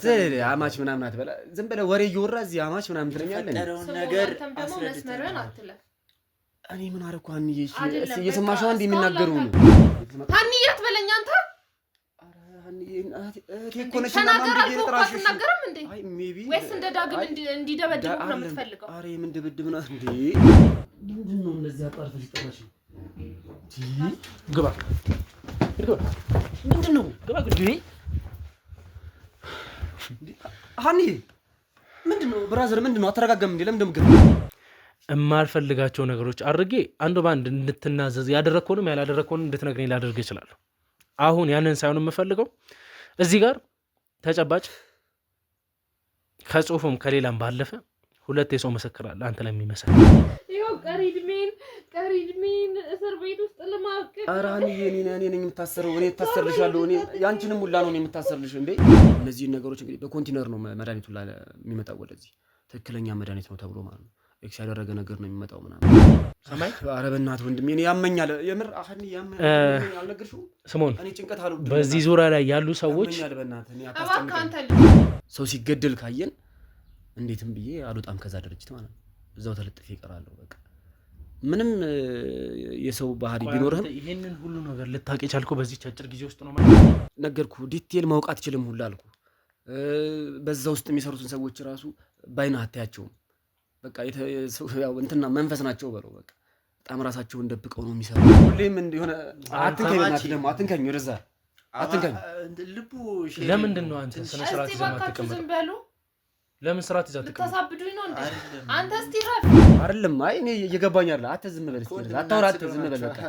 ዘለ አማች ምናምን አትበላ ዝም ብለህ ወሬ እየወራ እዚህ አማች ምናምን ትለኛለህ ነገር መስመርን አትለፍ እኔ ምን አደረኩ አንዬ እሺ እየሰማሽው አንዴ የሚናገሩ ነው አንዬ አትበለኝ አንተ አረ አንዬ እቴ እኮ ነሽ እና ማን ብዬ ልጥራሽ ተናገረም እንዴ አይ ሜቢ ወይስ እንደ ዳግም እንዲደበድቡ ነው የምትፈልገው አረ ምን ድብድብ ነው እንዴ ምንድነው እንደዚህ አጣርተሽ ጥራሽ ግባ ምንድነው ግባ ግዴ ሃኒ ምንድነው ብራዘር ምንድነው አተረጋጋም እንዴ ለምን ደምገም እማልፈልጋቸው ነገሮች አድርጌ አንዱ ባንድ እንድትናዘዝ ያደረኩንም ያላደረኩንም እንድትነግረኝ ላደርግ ይችላል አሁን ያንን ሳይሆን የምፈልገው እዚህ ጋር ተጨባጭ ከጽሁፍም ከሌላም ባለፈ ሁለት የሰው ምስክር አለ አንተ ላይ የሚመሰክር ይሄው ቀሪድሜን እስር ቤት ውስጥ ለማቀቅ አራኒ እኔ ነኝ የምታሰረው እኔ ታሰርልሻለሁ እኔ ያንቺንም ሁላ ነው የምታሰርልሽ እንዴ እነዚህ ነገሮች እንግዲህ በኮንቲነር ነው መድኃኒቱ ላይ የሚመጣው ወደዚህ ትክክለኛ መድኃኒት ነው ተብሎ ማለት ነው ኤክስ ያደረገ ነገር ነው የሚመጣው ምናምን ሰማይ ኧረ በእናትህ ወንድሜ እኔ ያመኛል የምር አሁን ያመኛል አልነገርሽው ስሞን እኔ ጭንቀት አለው በዚህ ዙሪያ ላይ ያሉ ሰዎች ያመኛል በእናትህ እኔ አታስጨንቀኝ ሰው ሲገደል ካየን እንዴትም ብዬ አልወጣም ከዛ ድርጅት ማለት ነው እዛው ተለጥፌ እቀራለሁ በቃ ምንም የሰው ባህሪ ቢኖርህም ይሄንን ሁሉ ነገር ልታውቅ የቻልከው በዚህ አጭር ጊዜ ውስጥ ነው ማለት ነገርኩ ዲቴል ማውቃት አትችልም ሁላ አልኩ በዛ ውስጥ የሚሰሩትን ሰዎች ራሱ ባይና አታያቸውም በቃ ያው እንትና መንፈስ ናቸው በለው በቃ በጣም ራሳቸውን ደብቀው ነው የሚሰሩት ሁሌም እንደሆነ አትንከኝ ወደዛ አትንከኝ ልቡ ለምንድን ነው አንተ ስነ ስርዓት ይዘማትቀመጥ ለምን ስርዓት ይዘህ ተሳብዱኝ ነው እንዴ አንተ እስቲ ረፍ አይደለም አይ እኔ እየገባኝ አይደል አተ ዝም በል እስቲ አታውራ አተ ዝም በል በቃ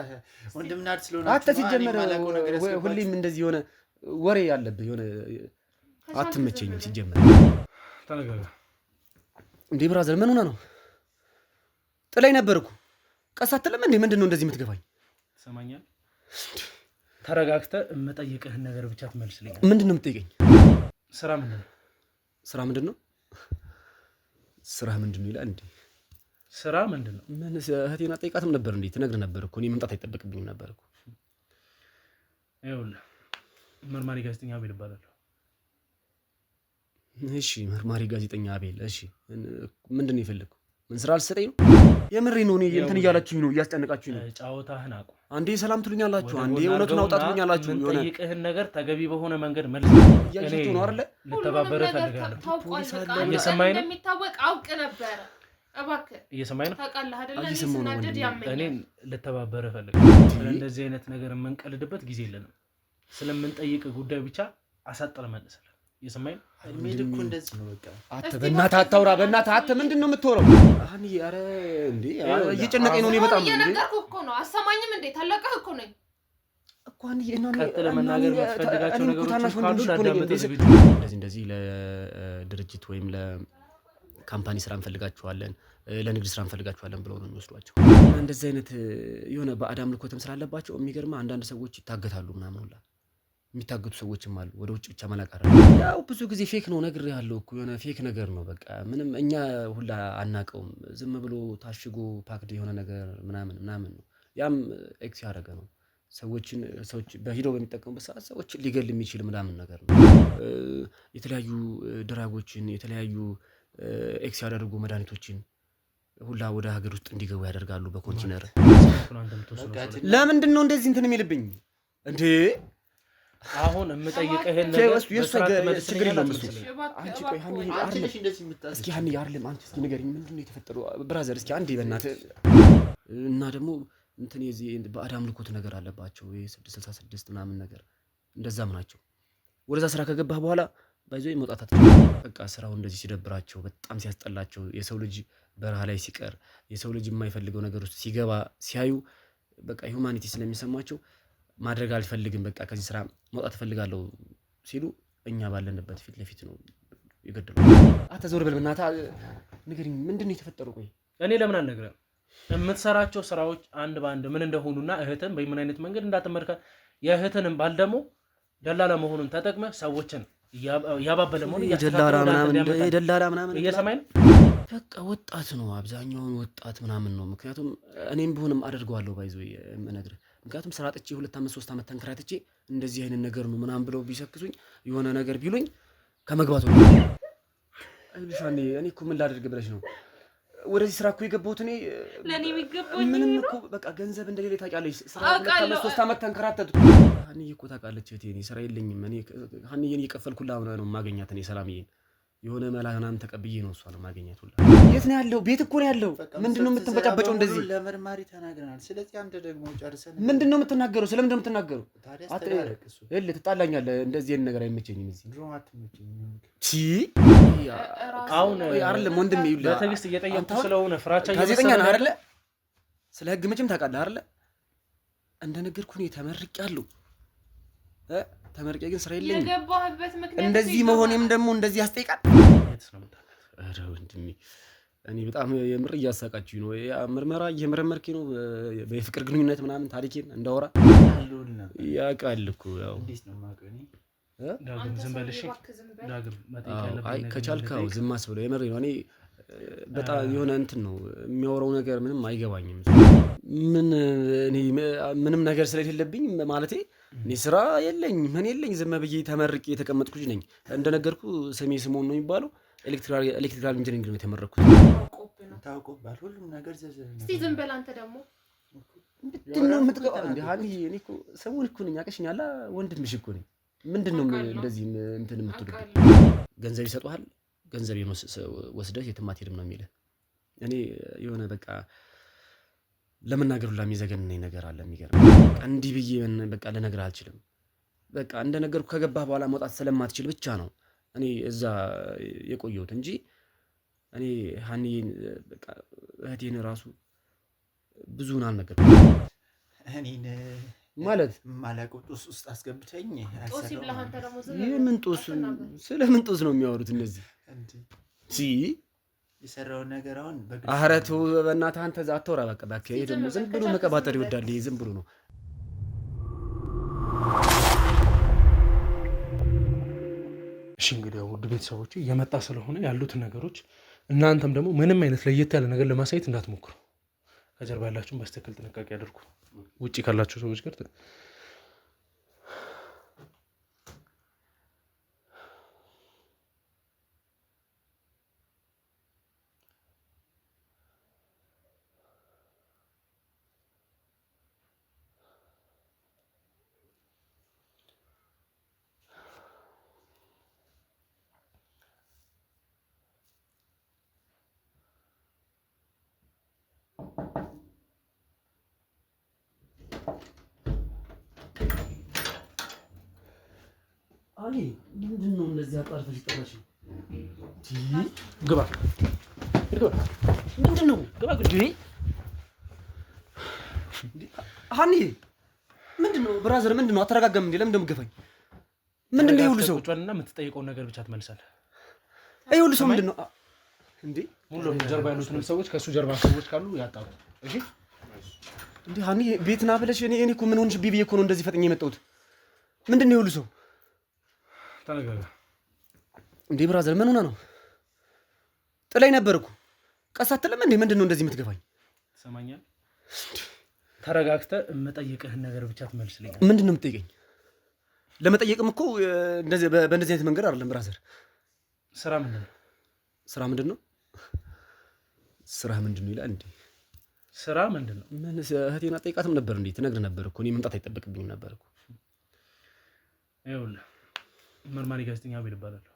ወንድምናት ስለሆነ አተ ሲጀመር ሁሌም እንደዚህ የሆነ ወሬ ያለብህ የሆነ አትመቸኝም ሲጀመር ተነጋጋ እንዴ ብራዘር ምን ሆነ ነው ጥላይ ነበርኩ ቀስ አትልም እንዴ ምንድነው እንደዚህ የምትገባኝ ሰማኛል ተረጋግተህ እመጠይቅህን ነገር ብቻ ትመልስልኝ ምንድነው የምትጠይቀኝ ስራ ምንድነው ስራ ምንድነው ስራ ምንድነው ይላል እንዴ ስራ ምንድነው ምን እህቴና ጠይቃትም ነበር እንዴ ትነግር ነበር እኮ እኔ መምጣት አይጠበቅብኝም ነበር እኮ ይኸውልህ መርማሪ ጋዜጠኛ አቤል እባላለሁ እሺ መርማሪ ጋዜጠኛ አቤል እሺ ምንድነው የፈለከው ምን ስራ አልሰጠኝ ነው የምሬ ነው እኔ እንትን እያላችሁኝ ነው እያስጨነቃችሁኝ ነው ጫወታህን አቁም አንዴ ሰላም ትሉኛላችሁ አንዴ እውነቱን አውጣ ትሉኛላችሁ የሆነ ጠይቅህን ነገር ተገቢ በሆነ መንገድ መልስ እያልኩ ነው አይደል ልተባበረ ፈልጋለሁ ፖሊስ አለ እየሰማኝ ነው እንደሚታወቅ አውቅ ነበር እባክህ እየሰማኝ ነው ታውቃለህ አይደል እኔ ስናደድ ያመኛል እኔ ልተባበረ ፈልጋለሁ ስለዚህ አይነት ነገር የምንቀልድበት ጊዜ የለንም ስለምንጠይቅ ጉዳይ ብቻ አሳጥረ መልሰል እየሰማኝ ነው ሜድኩ እንደዚህ ነው በቃ አተ በእናትህ አታውራ በእናትህ አተ ምንድነው የምትወራው አኒ ኧረ እንዴ እየጨነቀኝ ነው እኔ በጣም እንዴ እየነገርኩህ እኮ ነው አሰማኝም እንዴ ታላቀህ እኮ ነኝ እኮ አንዴ እና ቀጥለ መናገር የምትፈልጋቸው ነገሮች ካሉ ላዳምጥ ዝግጁ እንደዚህ ለድርጅት ወይም ለካምፓኒ ስራ እንፈልጋቸዋለን ለንግድ ስራ እንፈልጋቸዋለን ብለው ነው የሚወስዷቸው እንደዚህ አይነት የሆነ በአዳም ልኮተም ስላለባቸው የሚገርማ አንዳንድ ሰዎች ይታገታሉ ምናምን ሁላ የሚታገቱ ሰዎችም አሉ ወደ ውጭ ብቻ መላቀር ያው ብዙ ጊዜ ፌክ ነው ነገር ያለው እኮ የሆነ ፌክ ነገር ነው በቃ ምንም እኛ ሁላ አናቀውም ዝም ብሎ ታሽጎ ፓክድ የሆነ ነገር ምናምን ነው ያም ኤክስ ያደረገ ነው ሰዎች በሂደው በሚጠቀሙበት ሰዓት ሰዎች ሊገል የሚችል ምናምን ነገር ነው የተለያዩ ድራጎችን የተለያዩ ኤክስ ያደረጉ መድኃኒቶችን ሁላ ወደ ሀገር ውስጥ እንዲገቡ ያደርጋሉ በኮንቲነር ለምንድን ነው እንደዚህ እንትን የሚልብኝ እንዴ አሁን የምጠይቅህን ነገር በስርዓት ችግር የለም እሱ አንቺ ቆይ አንቺ ነሽ እንደዚህ የምታስብ እስኪ ሃኒ አይደለም አንቺ እስኪ ንገሪኝ ምንድነው የተፈጠረው ብራዘር እስኪ አንዴ በእናትህ እና ደግሞ እንትን የዚህ በአዳም ልኮት ነገር አለባቸው የ666 ምናምን ነገር እንደዛም ናቸው ወደዛ ስራ ከገባህ በኋላ ባይዞይ መውጣት አትችልም በቃ ስራው እንደዚህ ሲደብራቸው በጣም ሲያስጠላቸው የሰው ልጅ በረሃ ላይ ሲቀር የሰው ልጅ የማይፈልገው ነገር ውስጥ ሲገባ ሲያዩ በቃ ሂዩማኒቲ ስለሚሰማቸው ማድረግ አልፈልግም በቃ ከዚህ ስራ መውጣት ፈልጋለሁ ሲሉ እኛ ባለንበት ፊት ለፊት ነው ይገደሉ አተዘውር በልበናታ ንገሪኝ ምንድነው የተፈጠረው ቆይ እኔ ለምን አልነግርህም የምትሰራቸው ስራዎች አንድ ባንድ ምን እንደሆኑና እህትን በምን አይነት መንገድ እንዳትመርካ የእህትንም ባል ደግሞ ደላላ መሆኑን ተጠቅመህ ሰዎችን ያባበለ መሆኑን ደላላ ምናምን እየሰማኝ ነው በቃ ወጣት ነው አብዛኛው ወጣት ምናምን ነው ምክንያቱም እኔም ቢሆንም አደርገዋለሁ ባይዞ የምነግርህ ምክንያቱም ስራ አጥቼ 2 አመት 3 አመት ተንከራትቼ እንደዚህ አይነት ነገር ነው ምናምን ብለው ቢሰክሱኝ የሆነ ነገር ቢሉኝ ከመግባቱ አይልሽ እኔ እኮ ምን ላደርግ ብለሽ ነው ወደዚህ ስራ እኮ የገባሁት እኔ ለኔ የሚገባኝ ምንም እኮ በቃ ገንዘብ እንደሌለ ታውቂያለሽ። ስራ 3 ዓመት ተንከራተትኩ። ሀኒዬ እኮ ታውቃለች እህቴ፣ እኔ ስራ የለኝም። እኔ ሀኒዬን እየከፈልኩላት ነው የማገኛት። እኔ ሰላምዬን የሆነ መላ ምናምን ተቀብዬ ነው እሷን ማገኛት ሁላ። የት ነው ያለው? ቤት እኮ ነው ያለው። ምንድነው የምትንበጫበጨው እንደዚህ? ለመርማሪ ተናግረናል። ስለዚህ አንተ ደግሞ ጨርሰን ምንድነው የምትናገረው? ስለምንድነው የምትናገረው? ትጣላኛለህ። እንደዚህ አይነት ነገር አይመቸኝም። እዚህ ድሮ አትመቸኝም። አሁን አይደለም ወንድሜ፣ ይኸውልህ በትዕግስት እየጠየቅኩ ስለሆነ ፍራቻ ጋዜጠኛ ነህ አይደለ? ስለ ህግ መቼም ታውቃለህ አይደለ? እንደነገርኩህ እኔ ተመርቄያለሁ። ተመርቄ ግን ስራ የለኝም። የገባህበት ምክንያት እንደዚህ መሆኔም ደግሞ እንደዚህ ያስጠይቃል። ኧረ ወንድሜ እኔ በጣም የምር እያሳቃችሁኝ ነው። ምርመራ እየመረመርክ ነው በፍቅር ግንኙነት ምናምን ታሪኬን እንዳወራ ያውቃል እኮ ያው ዳግም ዝም በል እሺ። ዳግም መጠየቅ ያለብኝ አይ ከቻልከው ዝም አስብለው። የምሬ ነው። እኔ በጣም የሆነ እንትን ነው የሚያወራው ነገር ምንም አይገባኝም። ምንም ነገር ስለሌለብኝ ማለቴ እኔ ስራ የለኝ ምን የለኝ ዝም ብዬ ተመርቄ የተቀመጥኩ ልጅ ነኝ። እንደነገርኩ ስሜ ስምኦን ነው የሚባለው። ኤሌክትሪካል ኢንጂነሪንግ ነው የተመረኩት። ታውቆብሃል ሁሉም ነገር ዘዘነ። እስቲ ዝም በል አንተ ደግሞ ምንድነው የምትቀባው እንዴ? ሀኒ እኔ እኮ ሰሞኑን እኮ ነኝ አውቀሽኛል። ምንድንሽ እኮ ነኝ። ምንድነው እንደዚህ እንትን የምትሉብኝ? ገንዘብ ይሰጡሃል። ገንዘብ ወስደህ የትም አትሄድም ነው የሚልህ። እኔ የሆነ በቃ ለመናገር ሁላ የሚዘገንነኝ ነገር አለ። የሚገርም እንዲህ ብዬ በቃ ልነግርህ አልችልም። በቃ እንደነገርኩ ከገባህ በኋላ መውጣት ስለማትችል ብቻ ነው እኔ እዛ የቆየሁት እንጂ እኔ ሀኒዬን በቃ እህቴን ራሱ ብዙውን አልነገርኩም። እኔን ማለት ማላውቀው ጦስ ውስጥ አስገብተኝ ጦስ ይብላህ። አንተ ደግሞ ዝም የምን ጦስ? ስለምን ጦስ ነው የሚያወሩት እነዚህ? የሰራውን ነገር አሁን ኧረ ተው በእናትህ አንተ አታውራ። በቃ ይሄ ደግሞ ዝም ብሎ መቀባጠር ይወዳል። ይሄ ዝም ብሎ ነው። እሺ እንግዲህ ውድ ቤተሰቦች እየመጣ ስለሆነ ያሉትን ነገሮች እናንተም ደግሞ ምንም አይነት ለየት ያለ ነገር ለማሳየት እንዳትሞክሩ። ከጀርባ ያላችሁን በስተክል ጥንቃቄ አድርጉ። ውጪ ካላችሁ ሰዎች ጋር አሊ ምንድነው እንደዚህ አጣርፈሽ ጥራሽ? ግባ ምንድነው? ግባ ግዴ ሀኒ ምንድነው? ብራዘር ምንድነው? አተረጋጋም እንዴ? ለምን እንደምገፋኝ ምንድነው? ይሁሉ ሰው ቁጭና የምትጠይቀውን ነገር ብቻ ትመልሳለህ። ይሁሉ ሰው ምንድነው እንዴ? ሙሉ ጀርባ ያሉትን ሰዎች ከሱ ጀርባ ሰዎች ካሉ ያጣሩ። እሺ እንዴ ሀኒ ቤት ና ብለሽ እኔ እኮ ምን ሆንሽ ቢቢ እኮ ነው እንደዚህ ፈጥኜ የመጣሁት። ምንድነው ይሁሉ ሰው? ተረጋጋ እንዴ ብራዘር ምን ሆነ ነው? ጥላይ ነበርኩ ቀስ አትልም እንዴ? ምንድነው እንደዚህ የምትገፋኝ? ትሰማኛለህ? ተረጋግተህ የምጠይቅህን ነገር ብቻ ትመልስልኝ። ምንድነው የምትጠይቀኝ? ለመጠየቅም እኮ እንደዚህ በእንደዚህ አይነት መንገድ አይደለም ብራዘር። ስራ ምንድነው? ስራ ምንድነው? ስራ ምንድነው ይላል እንዴ? ስራ ምንድነው? ምን እህቴን አጠይቃትም ነበር እንዴ? ትነግር ነበር እኮ እኔ መምጣት አይጠበቅብኝም ነበር እኮ። ይኸውልህ መርማሪ ጋዜጠኛ አቤል እባላለሁ።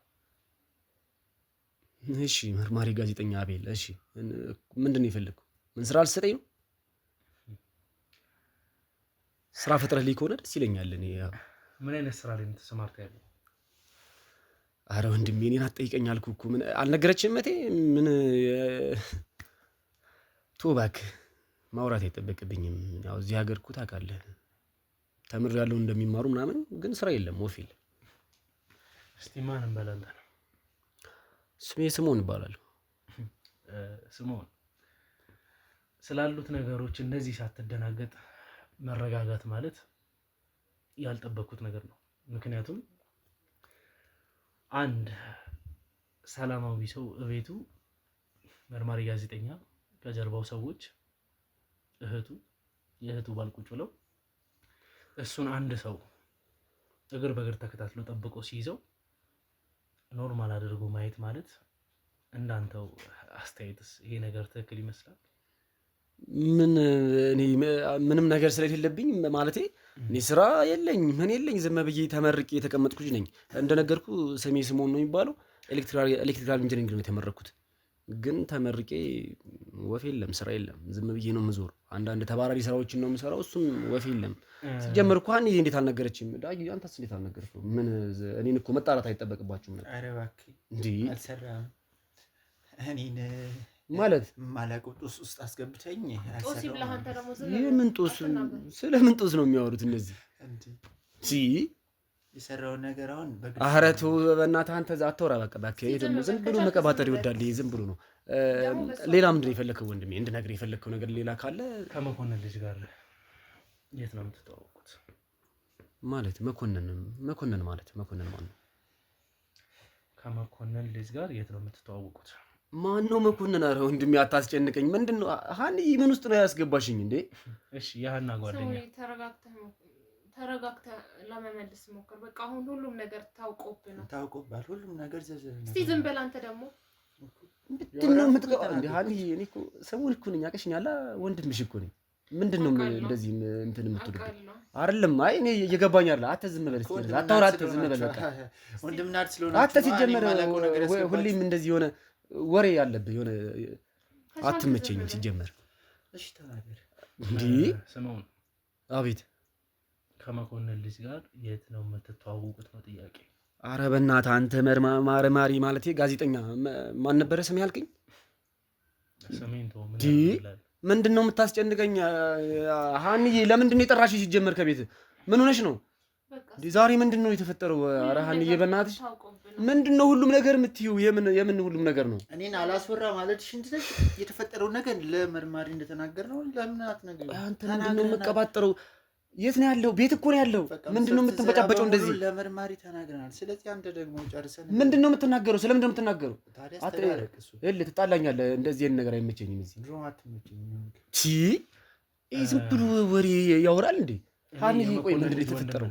እሺ መርማሪ ጋዜጠኛ አቤል። እሺ ምንድነው የፈለግከው? ምን ስራ ልትሰጠኝ ነው? ስራ ፈጥረህልኝ ከሆነ ደስ ይለኛል። እኔ ያው ምን አይነት ስራ ላይ ተሰማርተህ ያለው? አረ ወንድሜ እኔን አትጠይቀኝ አልኩህ እኮ። ምን አልነገረችህም እህቴ? ምን ተው እባክህ፣ ማውራት አይጠበቅብኝም። ያው እዚህ ሀገር እኮ ታውቃለህ ተምሬያለሁ እንደሚማሩ ምናምን፣ ግን ስራ የለም ወፍ የለም። እስቲ ማን እንበላለን? ስሜ ስምኦን እባላለሁ። ስምኦን፣ ስላሉት ነገሮች እንደዚህ ሳትደናገጥ መረጋጋት ማለት ያልጠበቅኩት ነገር ነው። ምክንያቱም አንድ ሰላማዊ ሰው እቤቱ መርማሪ ጋዜጠኛ ከጀርባው ሰዎች የእህቱ ባል ቁጭ ብለው እሱን አንድ ሰው እግር በእግር ተከታትሎ ጠብቆ ሲይዘው ኖርማል አድርጎ ማየት ማለት እንዳንተው አስተያየትስ ይሄ ነገር ትክክል ይመስላል? ምን እኔ ምንም ነገር ስለሌለብኝ ማለቴ እኔ ስራ የለኝ ምን የለኝ ዝም ብዬ ተመርቄ የተቀመጥኩ ልጅ ነኝ። እንደነገርኩ ስሜ ስምኦን ነው የሚባለው። ኤሌክትሪካል ኢንጂነሪንግ ነው የተመረኩት። ግን ተመርቄ ወፍ የለም ስራ የለም። ዝም ብዬ ነው የምዞር። አንዳንድ ተባራሪ ስራዎችን ነው የምሰራው። እሱም ወፍ የለም። ሲጀመር እኮ ሀኒዬ እንዴት አልነገረችም? ዳጊ አንተስ እንዴት አልነገርከው? ምን እኔን እኮ መጣራት አይጠበቅባችሁም ነበር። ኧረ እባክህ እንዴ አልሰራም። እኔን ማለት ማላውቀው ጦስ ውስጥ አስገብተኝ ጦስ ይብላህ አንተ ደግሞ ዝም የምን ጦስ? ስለምን ጦስ ነው የሚያወሩት እነዚህ? የሰራውን ነገር አሁን ኧረ ተው በእናትህ አንተ አታውራ። በቃ እባክህ ደግሞ ዝም ብሎ መቀባጠር ይወዳል። ዝም ብሎ ነው። ሌላ ምንድን ነው የፈለግከው ወንድሜ? እንድነግርህ የፈለግከው ነገር ሌላ ካለ ከመኮንን ልጅ ጋር የት ነው የምትተዋወቁት? ማለት መኮንን ማለት መኮንን ማን ነው? ከመኮንን ልጅ ጋር የት ነው የምትተዋወቁት? ማን ነው መኮንን? ኧረ ወንድሜ አታስጨንቀኝ። ምንድን ነው ሀኒ ምን ውስጥ ነው ያስገባሽኝ እንዴ? እሺ የሀና ጓደኛ ተረጋግተህ ለመመለስ ሞክር። በቃ አሁን ሁሉም ነገር ታውቆብህ ነው። ታውቆብሃል ሁሉም ነገር ዘዘ። እስቲ ዝም በል አንተ ደግሞ ምንድን ነው የምትቀባው እንዴ? ሀኒ እኔ እኮ ሰሞኑን እኮ ነኝ አውቀሽኛል። ወንድምሽ እኮ ነኝ። ምንድን ነው እንደዚህ እንትን የምትሉት? አይደለም አይ እኔ እየገባኝ አይደል። አትተ ዝም በል እስኪ አታውራ። አትተ ዝም በል በቃ ወንድምና አይደል ስለሆነ አትተ ሲጀመር ሁሌም እንደዚህ የሆነ ወሬ ያለብህ የሆነ አትመቸኝም ሲጀመር። እሺ ተናገር እንዴ ስምኦን። አቤት። ከመኮንን ልጅ ጋር የት ነው የምትተዋወቁት ነው ጥያቄ። ኧረ በእናትህ አንተ መርማሪ ማለቴ ጋዜጠኛ ማን ነበረ ስም ያልከኝ? ስሜን ተው ምን ይላል? ምንድን ነው የምታስጨንቀኝ? ሀኒዬ ለምንድን ነው የጠራሽኝ ሲጀመር ከቤት? ምን ሆነሽ ነው? ዛሬ ምንድን ነው የተፈጠረው? ኧረ ሀኒዬ በእናትሽ ምንድን ነው ሁሉም ነገር የምትይው? የምን ሁሉም ነገር ነው? እኔን አላስወራ ማለት ሽንትሽ የተፈጠረው ነገር ለመርማሪ እንደተናገር ነው። ለምን አትነግሪኝ? አንተ ምንድን ነው የምትቀባጥረው? የት ነው ያለው? ቤት እኮ ነው ያለው። ምንድን ነው የምትንበጫበጨው እንደዚህ? ለመርማሪ ተናግረናል። ስለዚህ አንተ ደግሞ ጨርሰን ምንድን ነው የምትናገረው? ስለምንድን ነው የምትናገረው? ታዲያ አስተዳረቅሱ ትጣላኛለህ። እንደዚህ አይነት ነገር አይመቸኝም። እዚህ ድሮ አትመቸኝም። ዝም ብሎ ወሬ ያወራል እንዴ? ሀኒዬ ቆይ ምንድን ነው የተፈጠረው?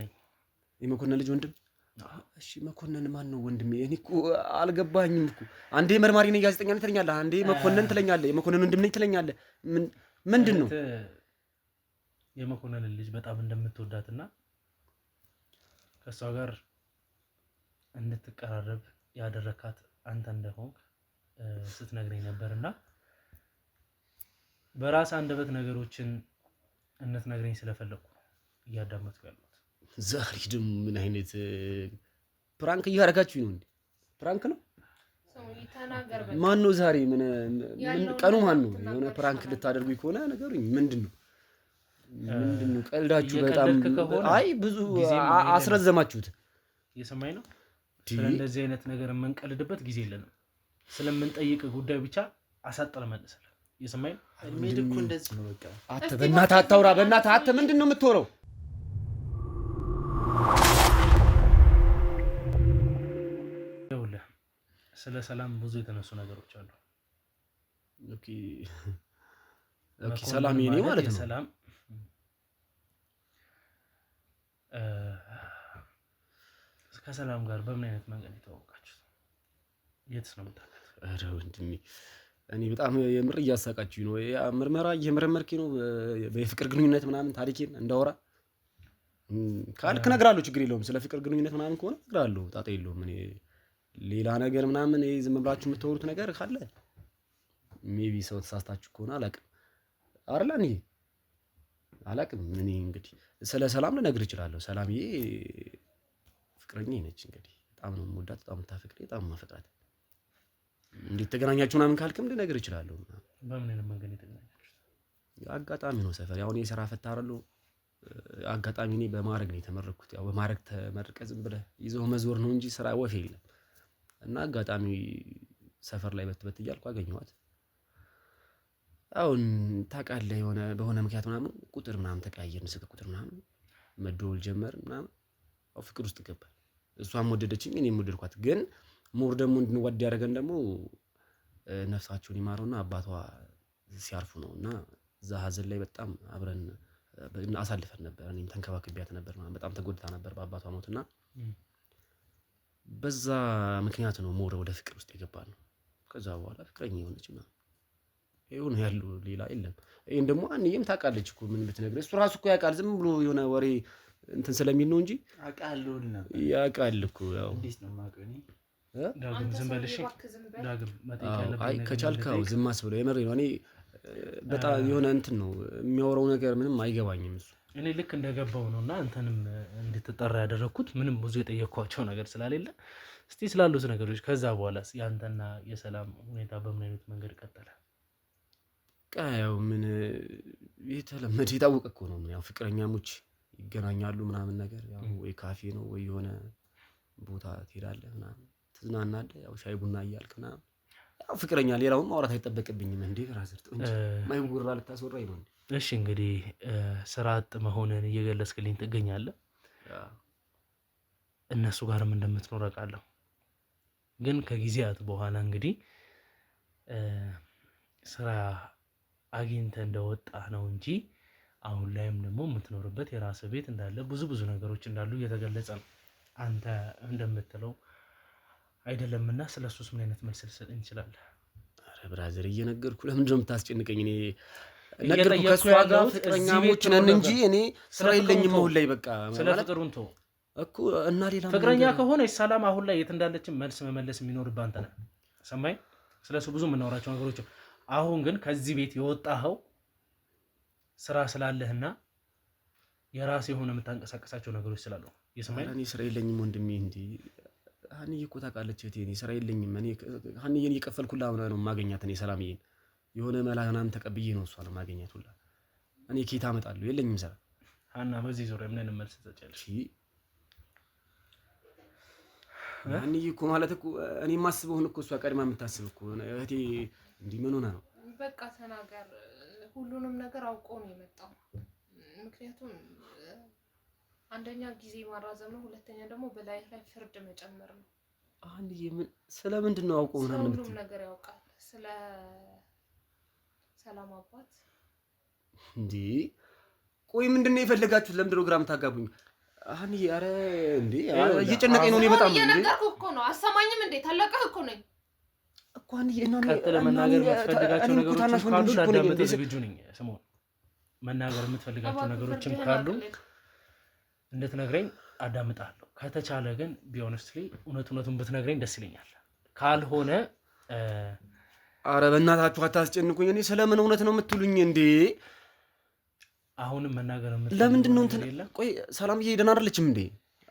የመኮንን ልጅ ወንድም? እሺ መኮንን ማን ነው ወንድሜ? እኔ እኮ አልገባኝም እኮ። አንዴ መርማሪ ነኝ ጋዜጠኛ ነኝ ትለኛለህ፣ አንዴ መኮንን ትለኛለህ፣ የመኮንን ወንድም ነኝ ትለኛለህ። ምንድን ነው? የመኮንን ልጅ በጣም እንደምትወዳትና ከእሷ ጋር እንድትቀራረብ ያደረካት አንተ እንደሆንክ ስትነግረኝ ነበርና በራስ አንደበት ነገሮችን እንድትነግረኝ ስለፈለኩ እያዳመጥኩ ያለሁት። ዛሬ ደግሞ ምን አይነት ፕራንክ እያደረጋችሁ ነው እንዴ? ፕራንክ ነው? ማን ነው ዛሬ? ምን ቀኑ ማን ነው? የሆነ ፕራንክ ልታደርጉኝ ከሆነ ነገሩኝ። ምንድን ነው ቀልዳችሁ? በጣም አይ ብዙ አስረዘማችሁት። እየሰማኝ ነው። ስለዚህ አይነት ነገር የምንቀልድበት ጊዜ የለንም። ስለምንጠይቅ ጉዳይ ብቻ አሳጥረ መልሰል። እየሰማኝ ነው። እድሜ እኮ እንደዚህ ነው። በቃ አተ በእናትህ አታውራ። በእናትህ አተ ምንድን ነው የምትወረው? ይኸውልህ ስለ ሰላም ብዙ የተነሱ ነገሮች አሉ። ኦኬ ሰላም የኔ ማለት ነው። ሰላም ከሰላም ጋር በምን አይነት መንገድ የተዋወቃችሁት? የትስ ነው የምታውቃት? ኧረ ወንድሜ እኔ በጣም የምር እያሳቃችሁኝ ነው። ምርመራ እየመረመርኩኝ ነው። የፍቅር ግንኙነት ምናምን ታሪኬን እንዳወራ ካልክ እነግርሃለሁ። ችግር የለውም። ስለ ፍቅር ግንኙነት ምናምን ከሆነ እነግርሃለሁ። ጣጣ የለውም። እኔ ሌላ ነገር ምናምን ዝም ብላችሁ የምታወሩት ነገር ካለ ሜቢ ሰው ተሳስታችሁ ከሆነ አላውቅም። አይደል እኔ አላውቅም። እኔ እንግዲህ ስለ ሰላም ልነግርህ እችላለሁ። ሰላምዬ ፍቅረኛዬ ነች። እንግዲህ በጣም ነው የምወዳት፣ በጣም የምታፈቅረኝ፣ በጣም የማፈቅራት። እንዴት ተገናኛችሁ ምናምን ካልክም ልነግርህ እችላለሁ። በምን አይነት መንገድ የተገናኛችሁት? አጋጣሚ ነው። ሰፈር ያው እኔ ስራ ፈታ አይደለሁ። አጋጣሚ እኔ በማድረግ ነው የተመረኩት። ያው በማድረግ ተመርቀህ ዝም ብለህ ይዘው መዞር ነው እንጂ ስራ ወፍ የለም። እና አጋጣሚ ሰፈር ላይ በት እያልኩ አገኘኋት። አሁን ታውቃለህ የሆነ በሆነ ምክንያት ምናምን ቁጥር ምናምን ተቀያየርን፣ ስልክ ቁጥር ምናምን መደወል ጀመርን ምናምን። አው ፍቅር ውስጥ ገባን። እሷም ወደደችኝ እኔም ወደድኳት። ግን ሞር ደግሞ እንድንወድ ያደረገን ደግሞ ነፍሳቸውን ይማረውና አባቷ ሲያርፉ ነው። እና እዛ ሀዘን ላይ በጣም አብረን አሳልፈን ነበር። እኔም ተንከባክቤያት ነበር። በጣም ተጎድታ ነበር በአባቷ ሞትና በዛ ምክንያት ነው ሞር ወደ ፍቅር ውስጥ የገባነው። ከዛ በኋላ ፍቅረኛ የሆነች ምናምን ይሁን ያሉ ሌላ የለም። ይሄን ደግሞ አንዬም ታውቃለች እኮ ምን ብትነግረኝ እሱ ራሱ እኮ ያውቃል። ዝም ብሎ የሆነ ወሬ እንትን ስለሚል ነው እንጂ አውቃለሁ ነበር። ያውቃል እኮ ያው እንዴት ነው የማውቀው እኔ? ዳግም ዝም በልሽ። ዳግም መጠየቅ ያለብኝ አይ ከቻልከው ዝም አስብለው። የምሬ ነው። እኔ በጣም የሆነ እንትን ነው የሚያወራው ነገር ምንም አይገባኝም እሱ። እኔ ልክ እንደገባው ነውና አንተንም እንድትጠራ ያደረኩት ምንም ብዙ የጠየኳቸው ነገር ስለሌለ እስቲ ስላሉት ነገሮች ከዛ በኋላ ያንተና የሰላም ሁኔታ በምን አይነት መንገድ ቀጠለ? ያው ምን የተለመደ የታወቀ እኮ ነው። ያው ፍቅረኛሞች ይገናኛሉ ምናምን ነገር ያው ወይ ካፌ ነው ወይ የሆነ ቦታ ትሄዳለህ ምናምን ትዝናናለህ፣ ያው ሻይ ቡና እያልክ ምናምን ያው ፍቅረኛ። ሌላውን ማውራት አይጠበቅብኝም እንዴ ብራዘር ጥሩ እንጂ ማይወራ ልታስወራኝ ነው እንዴ? እሺ እንግዲህ ስራ አጥ መሆንን እየገለጽክልኝ ትገኛለህ። እነሱ ጋርም እንደምትኖር አውቃለሁ። ግን ከጊዜያት በኋላ እንግዲህ ስራ አግኝተህ እንደወጣህ ነው እንጂ አሁን ላይም ደግሞ የምትኖርበት የራስህ ቤት እንዳለ ብዙ ነገሮች እንዳሉ እየተገለጸ ነው። አንተ እንደምትለው አይደለምና ስለሱስ ምን አይነት መልስ ልሰጠኝ ትችላለህ? አረ ብራዘር እየነገርኩ ለምንድን ነው የምታስጨንቀኝ? እኔ ነገርኩ ከሷ ጋር ፍቅረኛሞች ነን እንጂ እኔ ስራ የለኝም አሁን ላይ። በቃ ስለ ፍቅሩን ተው እኮ እና ሌላ ፍቅረኛ ከሆነች ሰላም አሁን ላይ የት እንዳለች መልስ መመለስ የሚኖርብህ አንተ ነህ። ሰማይ ስለሱ ብዙ የምናወራቸው ነገሮች። አሁን ግን ከዚህ ቤት የወጣኸው ስራ ስላለህና የራስ የሆነ የምታንቀሳቀሳቸው ነገሮች ስላሉ የሰማይ እኔ ስራ የለኝም ወንድሜ። እንዴ ሀኒዬ እኮ ታውቃለች እህቴ፣ እኔ ስራ የለኝም። እኔ ሀኒዬን እየከፈልኩላ ነው የማገኛት። እኔ ሰላምዬን የሆነ መላ ምናምን ተቀብዬ ነው እሷን የማገኛት ሁላ። እኔ ኬት አመጣለሁ? የለኝም ስራ። ሀና በዚህ ዙሪያ ምን መልስ ትሰጫለሽ? ሀኒዬ እኮ ማለት እኮ እኔ የማስበውን እኮ እሷ ቀድማ የምታስብ እኮ እህቴ። እንዲህ ምን ሆነ ነው? በቃ ተናገር። ሁሉንም ነገር አውቆ ነው የመጣው። ምክንያቱም አንደኛ ጊዜ ማራዘም ነው፣ ሁለተኛ ደግሞ በላይ ላይ ፍርድ መጨመር ነው። ሀኒዬ ምን ስለምንድን ነው አውቆ ምናምን ሁሉም ነገር ያውቃል። ስለ ሰላም አባት እንዴ ቆይ ምንድን ነው የፈለጋችሁት? ለምንድን ነው ግራ የምታጋቡኝ? ሀኒዬ ኧረ እንዴ እየጨነቀኝ ነው። እኔ በጣም እየነገርኩህ እኮ ነው። አሰማኝም እንዴ? ታላቅህ እኮ ነኝ እኮ ሀኒዬ። እና ቀጥለህ መናገር የምትፈልጋቸው ነገሮች ካሉ ላዳምጥ ዝግጁ ነኝ። ስሞን መናገር የምትፈልጋቸው ነገሮችም ካሉ እንድትነግረኝ አዳምጣለሁ። ከተቻለ ግን ቢሆንስሊ እውነቱን ብትነግረኝ ደስ ይለኛል። ካልሆነ አረ በእናታችሁ አታስጨንቁኝ። እኔ ስለምን እውነት ነው የምትሉኝ እንዴ? አሁንም መናገር የምትፈልገው ለምንድን ነው እንትን? ቆይ ሰላምዬ ደህና አይደለችም እንዴ?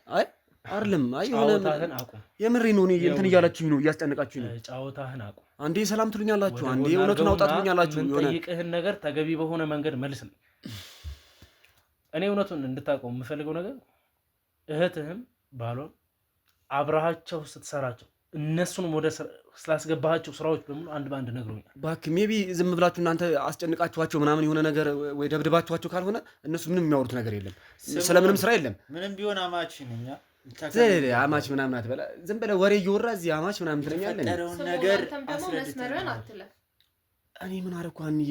አይ አይደለም። አይ ጫወታህን አቁም። የምሬ ነው። እኔ እንትን እያላችሁኝ ነው፣ እያስጨነቃችሁኝ ነው። ጫወታህን አቁም። አንዴ ሰላም ትሉኛላችሁ፣ አንዴ እውነቱን አውጣ ትሉኛላችሁ። የምጠይቅህን ነገር ተገቢ በሆነ መንገድ መልስልኝ። እኔ እውነቱን እንድታውቀው የምፈልገው ነገር እህትህም ባሏን አብረሃቸው ስትሰራቸው እነሱንም ወደ ስላስገባሃቸው ስራዎች በሙሉ አንድ በአንድ ነግሮኛል። እባክህ ሜቢ ዝም ብላችሁ እናንተ አስጨንቃችኋቸው ምናምን የሆነ ነገር ወይ ደብድባችኋቸው ካልሆነ እነሱ ምንም የሚያወሩት ነገር የለም፣ ስለምንም ስራ የለም። ምንም ቢሆን አማችን እኛ አማች ምናምን አትበላ። ዝም ብለህ ወሬ እየወራ እዚህ አማች ምናምን ትለኛለህ። ነገር መስመርህን አትለፍ። እኔ ምን አደረኩ? ሀኒዬ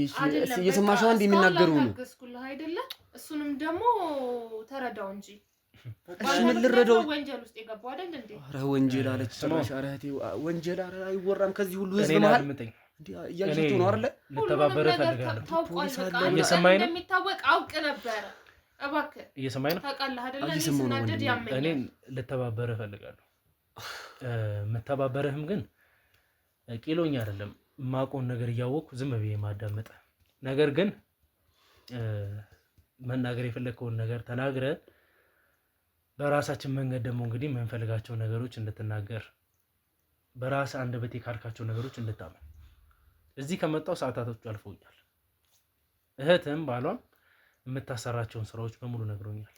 እየሰማሽ ነው እንዴ የሚናገሩ ነው? ታገስኩልህ አይደለ? እሱንም ደግሞ ተረዳው እንጂ እሺ ምን ልረዳው? ወንጀል ውስጥ የገባው አይደል እንዴ? ኧረ ወንጀል አለች ጭራሽ። ኧረ እህቴ ወንጀል አይወራም ከዚህ ሁሉ ህዝብ መሀል። እንዴ እያልሽው ነው አይደለ? ልተባበረ ፈልጋለሁ። እየሰማኸኝ ነው? እንደሚታወቅ አውቅ ነበረ። እባክህ እየሰማኸኝ ነው? ታውቃለህ አይደለ? ስናደድ ያመኛል። እኔን ልተባበረ ፈልጋለሁ። የምተባበረህም ግን ቂሎኝ አይደለም፣ የማውቀውን ነገር እያወቅኩ ዝም ብዬ ማዳመጥ። ነገር ግን መናገር የፈለግከውን ነገር ተናግረ በራሳችን መንገድ ደግሞ እንግዲህ የምንፈልጋቸው ነገሮች እንድትናገር በራስ አንደበቴ ካልካቸው ነገሮች እንድታመን። እዚህ ከመጣው ሰዓታቶች አልፈውኛል። እህትም ባሏም የምታሰራቸውን ስራዎች በሙሉ ነግሮኛል።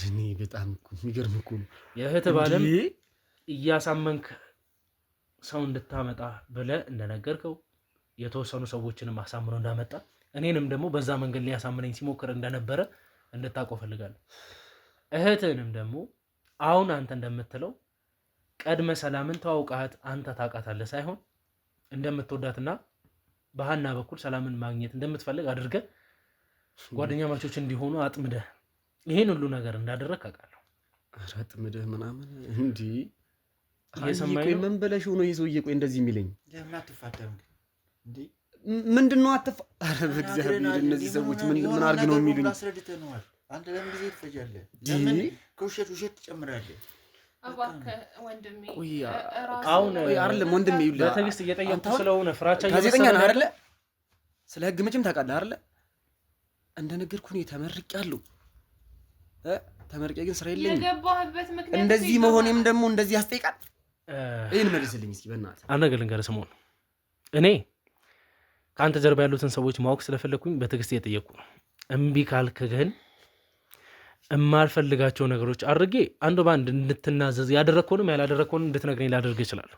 እኔ በጣም የሚገርም እኮ ነው። የእህት ባለም እያሳመንክ ሰው እንድታመጣ ብለህ እንደነገርከው የተወሰኑ ሰዎችንም አሳምኖ እንዳመጣ እኔንም ደግሞ በዛ መንገድ ሊያሳምነኝ ሲሞክር እንደነበረ እንድታውቀው ፈልጋለሁ። እህትንም ደግሞ አሁን አንተ እንደምትለው ቀድመ ሰላምን ተዋውቃት አንተ ታውቃታለህ ሳይሆን እንደምትወዳትና በሀና በኩል ሰላምን ማግኘት እንደምትፈልግ አድርገህ ጓደኛ ማቾች እንዲሆኑ አጥምደህ ይሄን ሁሉ ነገር እንዳደረግ አውቃለሁ። ኧረ አጥምደህ ምናምን እንዲህ እየሰማኝ ነው። ምን ብለሽ ነው ይሄ ሰውዬ? ቆይ እንደዚህ የሚለኝ ለምን አትፋታም እንዴ? ምንድነው? ኧረ በእግዚአብሔር እነዚህ ሰዎች ምን አድርግ ነው የሚሉኝ? አስረድተነዋል። አንተ ለምን ጊዜ ትፈጃለህ? ለምን ከውሸት ውሸት ትጨምራለህ? እባክህ ወንድሜ አሁን አይደለም ወንድሜ፣ ይኸውልህ በትዕግስት እየጠየኩህ ስለሆነ ፍራቻ ጋዜጠኛ ነህ አይደለ? ስለ ህግ መቼም ታውቃለህ አይደለ? እንደነገርኩህ እኔ ተመርቄያለሁ። ተመርቄ ግን ስራ የለኝም። የገባህበት ምክንያት እንደዚህ መሆኔም ደግሞ እንደዚህ ያስጠይቃል። ይሄን መልስልኝ እስኪ በእናትህ። አንድ ነገር ልንገርህ ስምኦን፣ እኔ ከአንተ ጀርባ ያሉትን ሰዎች ማወቅ ስለፈለግኩኝ በትዕግስት እየጠየኩ ነው። እምቢ ካልክ ግን የማልፈልጋቸው ነገሮች አድርጌ አንዱ በአንድ እንድትናዘዝ ያደረግከውንም ያላደረግከውንም እንድትነግረኝ ላደርግ እችላለሁ።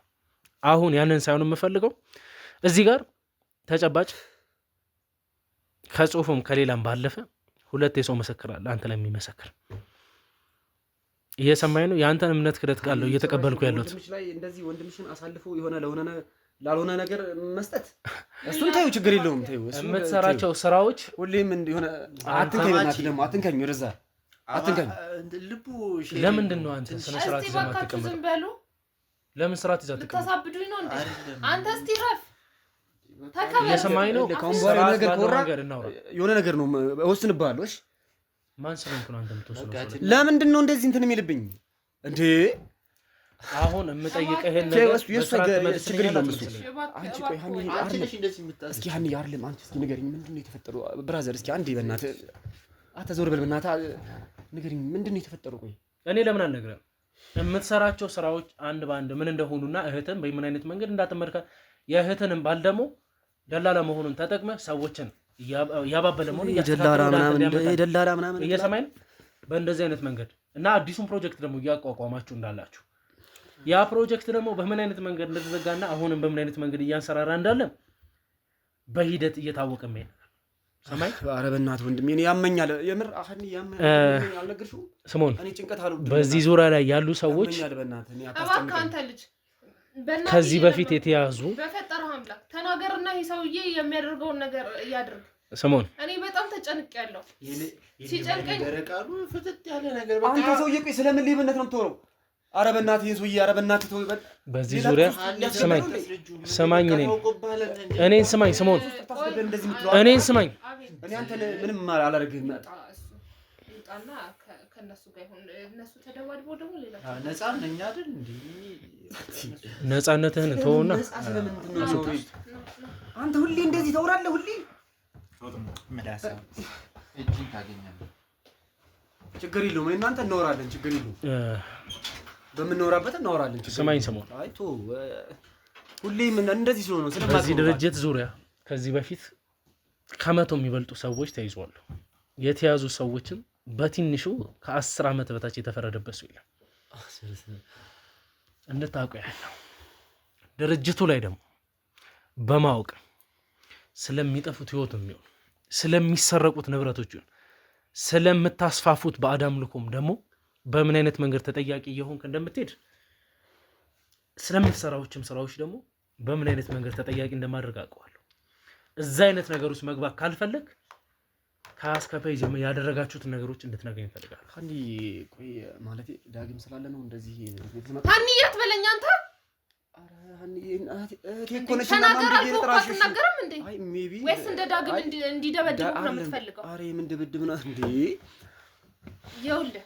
አሁን ያንን ሳይሆን የምፈልገው እዚህ ጋር ተጨባጭ ከጽሁፍም ከሌላም ባለፈ ሁለት የሰው ምስክር አለ አንተ ላይ የሚመሰክር። እየሰማኝ ነው? የአንተን እምነት ክደት ቃለሁ እየተቀበልኩ ያለሁት እንደዚህ ወንድምሽን አሳልፎ የሆነ ላልሆነ ነገር መስጠት እሱን ታዩ፣ ችግር የለውም። ታዩ የምትሰራቸው ስራዎች ሁሌም እንደሆነ አትንከኝ፣ ደግሞ አትንከኝ፣ ወደዛ አትንከኝ። ልቡ ለምንድን ነው አንተ ስነ ስርዓት ይዘህ ማትቀመጥ? ዝም በሉ። ለምን ስርዓት ይዘህ አትቀመጥ? ተሳብዱኝ ነው እንዴ? አንተ እስቲ ረፍ። እየሰማኝ ነው? የሆነ ነገር ነው እወስንብሃለሁ። እሺ ማን ስለሆንክ ነው አንተ የምትወስነው? ለምንድን ነው እንደዚህ እንትን የሚልብኝ እንዴ? አሁን የምጠይቅህን ነገር ችግር የለውም እሱ። አንቺ ቆይ እስኪ ሀኒ አይደለም አንቺ እስኪ ንገሪኝ፣ ምንድን ነው የተፈጠረው? ብራዘር እስኪ አንዴ በእናትህ አትዞር በል በእናትህ ንገሪኝ፣ ምንድን ነው የተፈጠረው? ቆይ እኔ ለምን አልነግርህም? የምትሰራቸው ስራዎች አንድ በአንድ ምን እንደሆኑና እህትን በምን አይነት መንገድ እንዳትመልከ የእህትንም ባል ደግሞ ደላላ መሆኑን ተጠቅመ ሰዎችን ያባበለ መሆኑ ደላላ ምናምን እየሰማኝ ነው። በእንደዚህ አይነት መንገድ እና አዲሱን ፕሮጀክት ደግሞ እያቋቋማችሁ እንዳላችሁ ያ ፕሮጀክት ደግሞ በምን አይነት መንገድ እንደተዘጋና አሁንም በምን አይነት መንገድ እያንሰራራ እንዳለ በሂደት እየታወቀ ነው። ሰማይ ኧረ በእናትህ ወንድሜ እኔ ያመኛል፣ የምር አሁን ያመኛል። አልነገርሽውም ስምኦን? እኔ ጭንቀት አልወድም። በዚህ ዙሪያ ላይ ያሉ ሰዎች እባክህ አንተ ልጅ ከዚህ በፊት የተያዙ በፈጠረህ አምላክ ተናገርና ይሄ ሰውዬ የሚያደርገውን ነገር ያድርግ። ስምኦን እኔ በጣም ተጨንቄያለሁ። ሲጨንቀኝ ደረቃሉ ፍትት ያለ ነገር አንተ ሰውዬ ቆይ ስለምን ሌብነት ነው የምትወረው? ኧረ በእናትህ ይሄን ሰውዬ ኧረ በእናትህ ተው። በዚህ ዙሪያ ስማኝ እኔን ስማኝ ስምኦን እኔን ስማኝ። እኔ አንተን ምንም አላደርግህም። ይውጣና ከነሱ ጋር ይሁን። እነሱ ተደባድበው ደግሞ ሌላ ነፃ ነኝ አይደል እንዴ? ነፃነትህን ተውና አንተ ሁሌ እንደዚህ ተወራለህ። ሁሌ መዳሳ እጅን ታገኛለህ። ችግር የለውም። እናንተ እናወራለን፣ ችግር የለውም። በምናወራበት እናወራለን። ስማኝ ስምኦን፣ አይቶ ሁሌም እንደዚህ ስለሆነ በዚህ ድርጅት ዙሪያ ከዚህ በፊት ከመቶ የሚበልጡ ሰዎች ተይዘዋል። የተያዙ ሰዎችን በትንሹ ከ10 ዓመት በታች የተፈረደበት ሰው የለም። እንድታውቁ ያለው ድርጅቱ ላይ ደግሞ በማወቅ ስለሚጠፉት ህይወት የሚሆን ስለሚሰረቁት ንብረቶች ስለምታስፋፉት በአዳም ልኮም ደግሞ በምን አይነት መንገድ ተጠያቂ እየሆንክ እንደምትሄድ ስለምትሰራዎችም ስራዎች ደግሞ በምን አይነት መንገድ ተጠያቂ እንደማድረግ አውቀዋለሁ። እዛ አይነት ነገር ውስጥ መግባት ካልፈለግ ከአስከፋይ ጀምሮ ያደረጋችሁትን ነገሮች እንድትነግረኝ እፈልጋለሁ። ሀኒ ቆይ ማለቴ ዳግም ስላለ ነው እንደዚህ ሀኒ አትበለኝ አንተ። ኧረ ሀኒ እህቴ እኮ ነች። አትናገርም እንዴ? ወይስ እንደ ዳግም እንዲደበድቡ ነው የምትፈልገው? ኧረ ምን ድብድብ ነው እንዴ? ይኸውልህ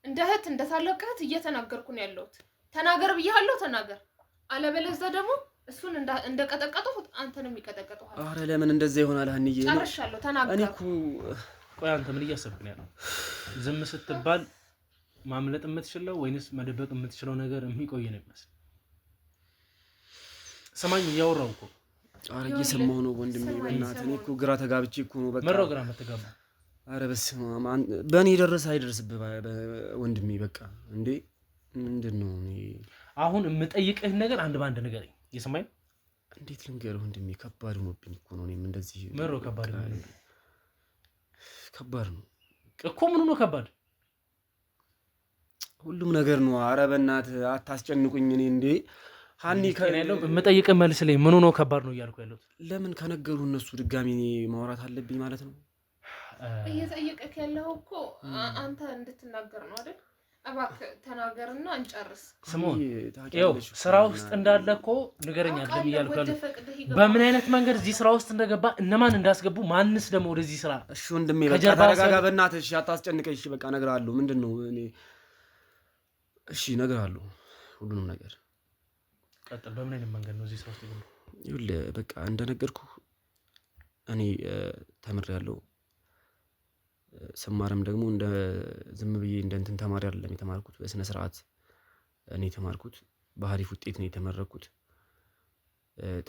እንደ እህት እንደ ታላቅ እህት እየተናገርኩ ነው ያለሁት። ተናገር ብያለሁ፣ ተናገር። አለበለዚያ ደግሞ እሱን እንደቀጠቀጠው አንተንም ይቀጠቀጠዋል። ኧረ ለምን እንደዛ ይሆናል? ሀኒዬ ጨርሻለሁ፣ ተናገር። እኔ እኮ ቆይ አንተ ምን እያሰብክ ነው ያለው? ዝም ስትባል ማምለጥ የምትችለው ወይንስ መደበቅ የምትችለው ነገር የሚቆይ ነው ይመስል? ሰማኝ እያወራሁ እኮ። ኧረ እየሰማሁ ነው ወንድሜ፣ በእናትህ እኔ እኮ ግራ ተጋብቼ እኮ ነው። በቃ መራው ግራ መተጋባ። ኧረ በስመ አብ በእኔ የደረሰ አይደርስብህ ወንድሜ። በቃ እንዴ ምንድን ነው? አሁን የምጠይቅህን ነገር አንድ ባንድ ንገረኝ። እየሰማኝ እንዴት ልንገርህ ወንድሜ? ከባድ ሆኖብኝ እኮ ነው። እኔም እንደዚህ መራው ከባድ ነው እኮ። ምኑ ነው ከባድ? ሁሉም ነገር ነው። ኧረ በእናትህ አታስጨንቁኝ። እኔ እንዴ ሀኒ ያለው የምጠይቅህ መልስልኝ። ምኑ ነው ከባድ ነው እያልኩ ያለሁት? ለምን ከነገሩ እነሱ ድጋሚ ማውራት አለብኝ ማለት ነው? እየጠየቀህ ያለው እኮ አንተ እንድትናገር ነው አይደል? እባክህ ተናገርና እንጨርስ። ስሙን ይኸው ስራ ውስጥ እንዳለ እኮ ንገረኝ አይደለም እያልኩ ያለው በምን አይነት መንገድ እዚህ ስራ ውስጥ እንደገባ እነማን እንዳስገቡ ማንስ ደግሞ ወደዚህ ስራ እሺ ወንድሜ በቃ ተረጋጋ በእናትህ እሺ አታስጨንቀኝ እሺ በቃ እነግርሃለሁ ምንድነው እኔ እሺ እነግርሃለሁ ሁሉንም ነገር ቀጥል በምን አይነት መንገድ ነው እዚህ ስራ ውስጥ የገባው ይኸውልህ በቃ እንደነገርኩህ እኔ ተምሬያለሁ ስማርም ደግሞ እንደ ዝም ብዬ እንደ እንትን ተማሪ አይደለም የተማርኩት በስነ ስርዓት እኔ የተማርኩት በአሪፍ ውጤት ነው የተመረኩት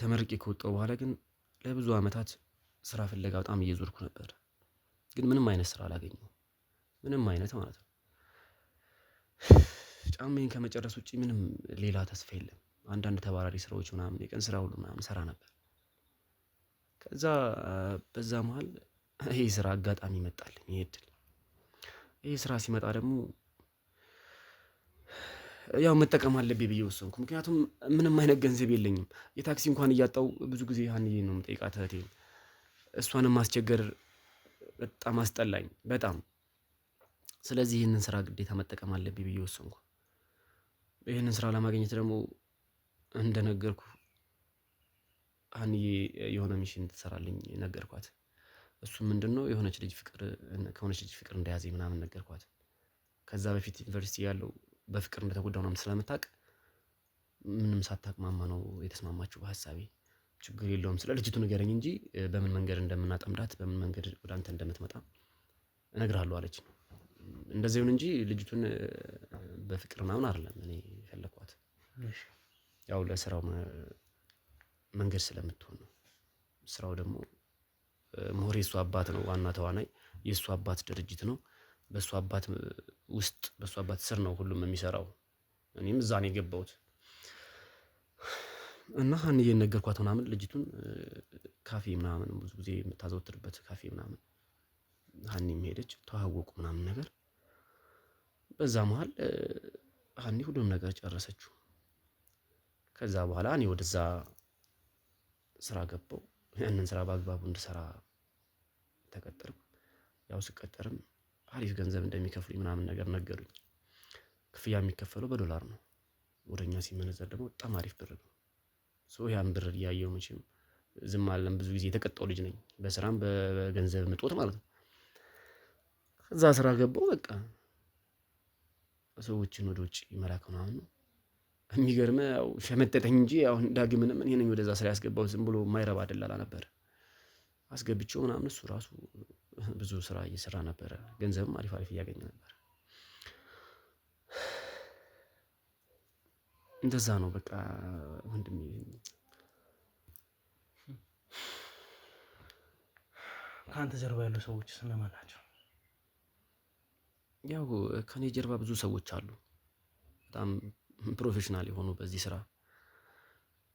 ተመርቄ ከወጣሁ በኋላ ግን ለብዙ አመታት ስራ ፍለጋ በጣም እየዞርኩ ነበር ግን ምንም አይነት ስራ አላገኘሁም ምንም አይነት ማለት ነው ጫማዬን ከመጨረስ ውጪ ምንም ሌላ ተስፋ የለም አንዳንድ ተባራሪ ስራዎች ምናምን የቀን ስራ ሁሉ ምናምን ሰራ ነበር ከዛ በዛ መሃል ይሄ ስራ አጋጣሚ መጣልኝ ይሄ ስራ ሲመጣ ደግሞ ያው መጠቀም አለብኝ ብዬ ወሰንኩ ምክንያቱም ምንም አይነት ገንዘብ የለኝም የታክሲ እንኳን እያጣው ብዙ ጊዜ ሀንዬ ነው የምጠይቃት እህቴን እሷንም ማስቸገር በጣም አስጠላኝ በጣም ስለዚህ ይህንን ስራ ግዴታ መጠቀም አለብኝ ብዬ ወሰንኩ ይህንን ስራ ለማግኘት ደግሞ እንደነገርኩ ሀንዬ የሆነ ሚሽን ትሰራልኝ ነገርኳት እሱ ምንድነው የሆነች ልጅ ፍቅር እንደያዘኝ ምናምን ነገርኳት ከዛ በፊት ዩኒቨርሲቲ ያለው በፍቅር እንደተጎዳው ነው ስለምታውቅ ምንም ሳታቅማማ ነው የተስማማችው በሐሳቤ ችግር የለውም ስለ ልጅቱ ንገረኝ እንጂ በምን መንገድ እንደምናጠምዳት በምን መንገድ ወደ አንተ እንደምትመጣ እነግርሃለሁ አለች እንደዚህ ይሁን እንጂ ልጅቱን በፍቅር ምናምን አይደለም እኔ ፈለኳት ያው ለስራው መንገድ ስለምትሆን ነው ስራው ደግሞ ሞሬ እሱ አባት ነው ዋና ተዋናይ የሱ አባት ድርጅት ነው በሱ አባት ውስጥ በሱ አባት ስር ነው ሁሉም የሚሰራው እኔም እዛ ነው የገባሁት እና ሀንዬ ነገርኳት ምናምን ልጅቱን ካፌ ምናምን ብዙ ጊዜ የምታዘወትርበት ካፌ ምናምን ሀኒም ሄደች ተዋወቁ ምናምን ነገር በዛ መሃል ሀኒ ሁሉም ነገር ጨረሰችው ከዛ በኋላ እኔ ወደዛ ስራ ገባሁ ያንን ስራ በአግባቡ እንድሰራ ተቀጠርኩ ያው ስቀጠርም አሪፍ ገንዘብ እንደሚከፍሉኝ ምናምን ነገር ነገሩኝ ክፍያ የሚከፈለው በዶላር ነው ወደኛ ሲመነዘር ደግሞ በጣም አሪፍ ብር ነው ያን ብር እያየሁ መቼም ዝም አለም ብዙ ጊዜ የተቀጣው ልጅ ነኝ በስራም በገንዘብ ምጦት ማለት ነው ከዛ ስራ ገባሁ በቃ ሰዎችን ወደ ውጭ መላክ ምናምን ነው የሚገርም ያው ሸመጠጠኝ እንጂ ያው ዳግምንም እኔ ነኝ ወደዛ ስራ ያስገባው ዝም ብሎ ማይረባ ደላላ ነበር አስገብቼው ምናምን እሱ ራሱ ብዙ ስራ እየሰራ ነበር ገንዘብም አሪፍ እያገኘ ነበር እንደዛ ነው በቃ ወንድሜ ካንተ ጀርባ ያሉ ሰዎች እነማን ናቸው ያው ከኔ ጀርባ ብዙ ሰዎች አሉ በጣም ፕሮፌሽናል የሆኑ በዚህ ስራ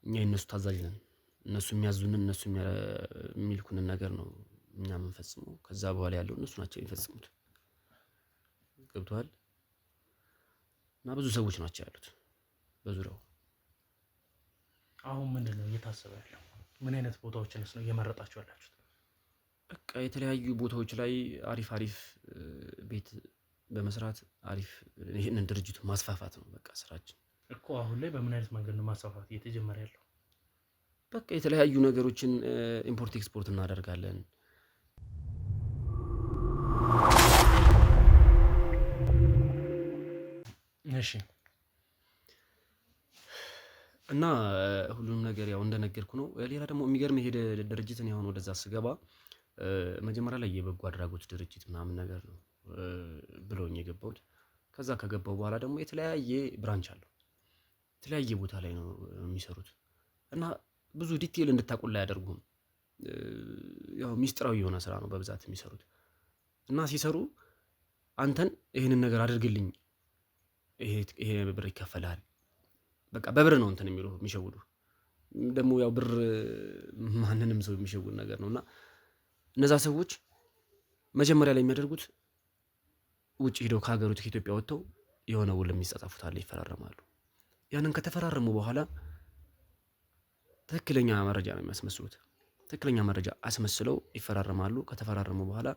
እኛ የነሱ ታዛዥ ነን እነሱ የሚያዙንን እነሱ የሚልኩንን ነገር ነው እኛ የምንፈጽመው ከዛ በኋላ ያለው እነሱ ናቸው የሚፈጽሙት ገብቷል እና ብዙ ሰዎች ናቸው ያሉት በዙሪያው አሁን ምንድነው እየታሰበ ያለው ምን አይነት ቦታዎችንስ ነው እየመረጣችሁ ያላችሁት በቃ የተለያዩ ቦታዎች ላይ አሪፍ ቤት በመስራት አሪፍ ይሄንን ድርጅቱ ማስፋፋት ነው በቃ ስራችን እኮ አሁን ላይ በምን አይነት መንገድ ነው ማስፋፋት እየተጀመረ ያለው በቃ የተለያዩ ነገሮችን ኢምፖርት ኤክስፖርት እናደርጋለን እሺ እና ሁሉንም ነገር ያው እንደነገርኩ ነው ሌላ ደግሞ የሚገርም ይሄ ድርጅት ነው አሁን ወደዛ ስገባ መጀመሪያ ላይ የበጎ አድራጎት ድርጅት ምናምን ነገር ነው ብሎኝ የገባሁት ከዛ ከገባው በኋላ ደግሞ የተለያየ ብራንች አለው የተለያየ ቦታ ላይ ነው የሚሰሩት እና ብዙ ዲቴል እንድታቆላ ያደርጉም ያው ሚስጥራዊ የሆነ ስራ ነው በብዛት የሚሰሩት እና ሲሰሩ አንተን ይሄንን ነገር አድርግልኝ ይሄ ብር ይከፈላል በቃ በብር ነው እንትን የሚሸውዱ ደግሞ ያው ብር ማንንም ሰው የሚሸውድ ነገር ነውና እነዛ ሰዎች መጀመሪያ ላይ የሚያደርጉት ውጪ ሄደው ከሀገሩ ከኢትዮጵያ ወጥተው የሆነ ውል የሚጻጻፉት አለ ይፈራረማሉ ያንን ከተፈራረሙ በኋላ ትክክለኛ መረጃ ነው የሚያስመስሉት ትክክለኛ መረጃ አስመስለው ይፈራረማሉ ከተፈራረሙ በኋላ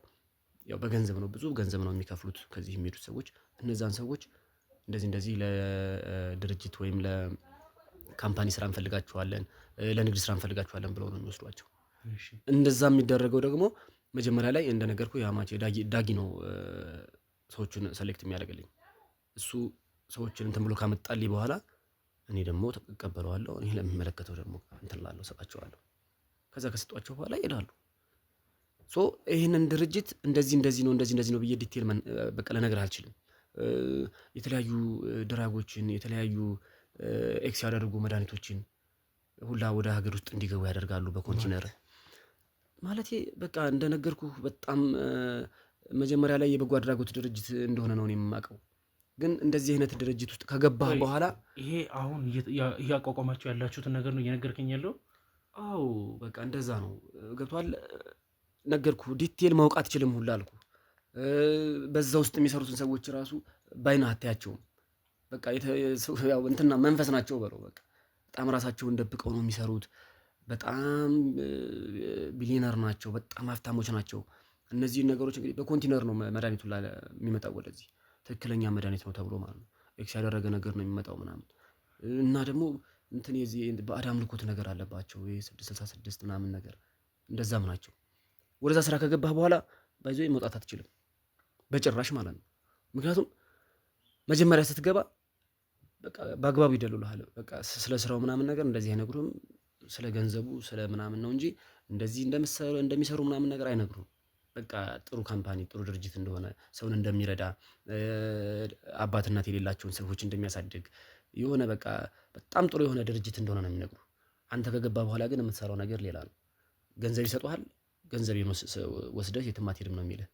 ያው በገንዘብ ነው ብዙ ገንዘብ ነው የሚከፍሉት ከዚህ የሚሄዱት ሰዎች እነዛን ሰዎች እንደዚህ ለድርጅት ወይም ለካምፓኒ ስራ እንፈልጋችኋለን፣ ለንግድ ስራ እንፈልጋችኋለን ብለው ነው የሚወስዷቸው። እንደዛ የሚደረገው ደግሞ መጀመሪያ ላይ እንደነገርኩ ያማቼ ዳጊ ነው ሰዎችን ሰሌክት የሚያደርግልኝ። እሱ ሰዎችን እንትን ብሎ ካመጣልኝ በኋላ እኔ ደግሞ ተቀበለዋለሁ። እኔ ለሚመለከተው ደግሞ እንትን ላለሁ ሰጣቸዋለሁ። ከዛ ከሰጧቸው በኋላ ይሄዳሉ። ይህንን ድርጅት እንደዚህ ነው ብዬ ዲቴል በቃ ልነግርህ አልችልም። የተለያዩ ድራጎችን የተለያዩ ኤክስ ያደረጉ መድኃኒቶችን ሁላ ወደ ሀገር ውስጥ እንዲገቡ ያደርጋሉ በኮንቲነር። ማለቴ በቃ እንደነገርኩህ በጣም መጀመሪያ ላይ የበጎ አድራጎት ድርጅት እንደሆነ ነው የማውቀው። ግን እንደዚህ አይነት ድርጅት ውስጥ ከገባህ በኋላ ይሄ አሁን እያቋቋማችሁ ያላችሁትን ነገር ነው እየነገርከኝ ያለው? አዎ በቃ እንደዛ ነው። ገብቶሃል? ነገርኩህ። ዲቴል ማወቅ አትችልም ሁላ አልኩህ። በዛ ውስጥ የሚሰሩትን ሰዎች ራሱ ባይነህ አታያቸውም። በቃ ያው እንትና መንፈስ ናቸው በለው። በቃ በጣም ራሳቸውን ደብቀው ነው የሚሰሩት። በጣም ቢሊየነር ናቸው። በጣም ሀብታሞች ናቸው። እነዚህን ነገሮች እንግዲህ በኮንቲነር ነው መድኃኒቱ የሚመጣው ወደዚህ። ትክክለኛ መድኃኒት ነው ተብሎ ማለት ነው። ኤክስ ያደረገ ነገር ነው የሚመጣው ምናምን እና ደግሞ እንትን የዚህ ባዕድ አምልኮት ነገር አለባቸው። ይሄ 666 ምናምን ነገር እንደዛም ናቸው። ወደዛ ስራ ከገባህ በኋላ ባይዞ መውጣት አትችልም በጭራሽ ማለት ነው። ምክንያቱም መጀመሪያ ስትገባ በቃ በአግባቡ ይደሉልሃል። በቃ ስለ ስራው ምናምን ነገር እንደዚህ አይነግሩህም። ስለ ገንዘቡ ስለ ምናምን ነው እንጂ እንደዚህ እንደሚሰሩ ምናምን ነገር አይነግሩህም። በቃ ጥሩ ካምፓኒ ጥሩ ድርጅት እንደሆነ ሰውን እንደሚረዳ አባት እናት የሌላቸውን ሰዎች እንደሚያሳድግ የሆነ በቃ በጣም ጥሩ የሆነ ድርጅት እንደሆነ ነው የሚነግሩ። አንተ ከገባ በኋላ ግን የምትሰራው ነገር ሌላ ነው። ገንዘብ ይሰጡሃል። ገንዘብ ወስደህ የትም አትሄድም ነው የሚልህ።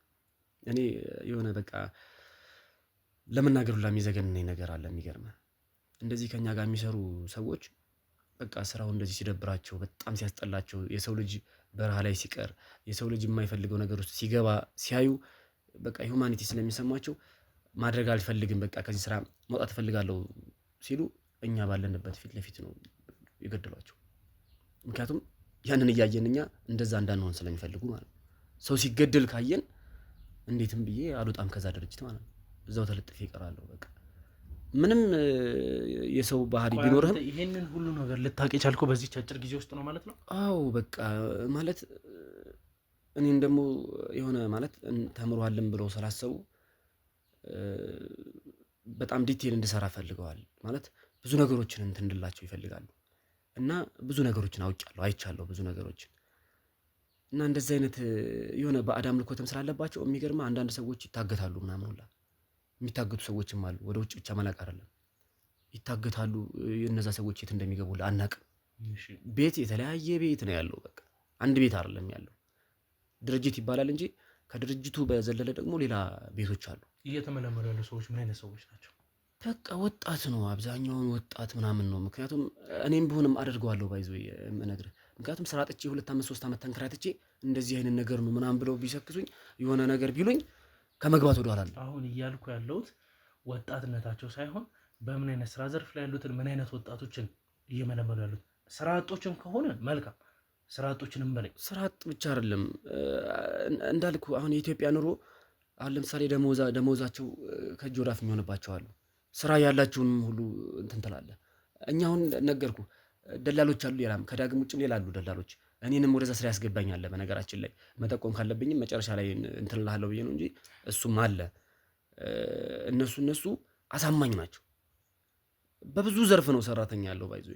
እኔ የሆነ በቃ ለመናገር ሁላ የሚዘገንነኝ ነገር አለ። የሚገርምህ እንደዚህ ከኛ ጋር የሚሰሩ ሰዎች በቃ ስራው እንደዚህ ሲደብራቸው በጣም ሲያስጠላቸው የሰው ልጅ በረሃ ላይ ሲቀር የሰው ልጅ የማይፈልገው ነገር ውስጥ ሲገባ ሲያዩ በቃ ሂውማኒቲ ስለሚሰማቸው ማድረግ አልፈልግም በቃ ከዚህ ስራ መውጣት እፈልጋለሁ ሲሉ እኛ ባለንበት ፊት ለፊት ነው ይገድሏቸው። ምክንያቱም ያንን እያየን እኛ እንደዛ እንዳንሆን ስለሚፈልጉ ማለት ነው። ሰው ሲገደል ካየን እንዴትም ብዬ አልወጣም ከዛ ድርጅት ማለት ነው። እዛው ተለጥፌ እቀራለሁ። በቃ ምንም የሰው ባህሪ ቢኖርህም ይሄንን ሁሉ ነገር ልታውቅ የቻልከው በዚህ አጭር ጊዜ ውስጥ ነው ማለት ነው? አዎ በቃ ማለት እኔን ደግሞ የሆነ ማለት ተምሯልም ብለው ስላሰቡ በጣም ዲቴል እንድሰራ ፈልገዋል። ማለት ብዙ ነገሮችን እንትን እንድላቸው ይፈልጋሉ። እና ብዙ ነገሮችን አውቄያለሁ፣ አይቻለሁ ብዙ ነገሮችን። እና እንደዚህ አይነት የሆነ ባዕድ አምልኮትም ስላለባቸው የሚገርምህ አንዳንድ ሰዎች ይታገታሉ ምናምን ሁላ የሚታገቱ ሰዎችም አሉ። ወደ ውጭ ብቻ መላክ አይደለም ይታገታሉ። የነዛ ሰዎች የት እንደሚገቡ አናውቅም። ቤት የተለያየ ቤት ነው ያለው። በቃ አንድ ቤት አይደለም ያለው። ድርጅት ይባላል እንጂ ከድርጅቱ በዘለለ ደግሞ ሌላ ቤቶች አሉ። እየተመለመሉ ያሉ ሰዎች ምን አይነት ሰዎች ናቸው? በቃ ወጣት ነው አብዛኛውን ወጣት ምናምን ነው። ምክንያቱም እኔም ቢሆንም አደርገዋለሁ ባይዞ የምነግርህ። ምክንያቱም ስራ አጥቼ 2 ዓመት 3 ዓመት ተንከራትቼ እንደዚህ አይነት ነገር ነው ምናምን ብለው ቢሰክሱኝ የሆነ ነገር ቢሉኝ ከመግባት ወደ ኋላ። አሁን እያልኩ ያለሁት ወጣትነታቸው ሳይሆን በምን አይነት ስራ ዘርፍ ላይ ያሉትን ምን አይነት ወጣቶችን እየመለመሉ ያሉት። ስራ አጦችም ከሆነ መልካም፣ ስራ አጦችንም በላይ ስራ አጥ ብቻ አይደለም እንዳልኩ። አሁን የኢትዮጵያ ኑሮ አሁን ለምሳሌ ደሞዛቸው ከእጅ ወዳፍ የሚሆንባቸው አሉ። ስራ ያላቸውንም ሁሉ እንትን ትላለህ። እኛ አሁን ነገርኩ ደላሎች አሉ። ሌላም ከዳግም ውጭም ሌላ አሉ ደላሎች። እኔንም ወደዛ ስራ ያስገባኛል። በነገራችን ላይ መጠቆም ካለብኝም መጨረሻ ላይ እንትን እልሃለሁ ብዬ ነው እንጂ እሱም አለ። እነሱ አሳማኝ ናቸው። በብዙ ዘርፍ ነው ሰራተኛ ያለው ባይዞ።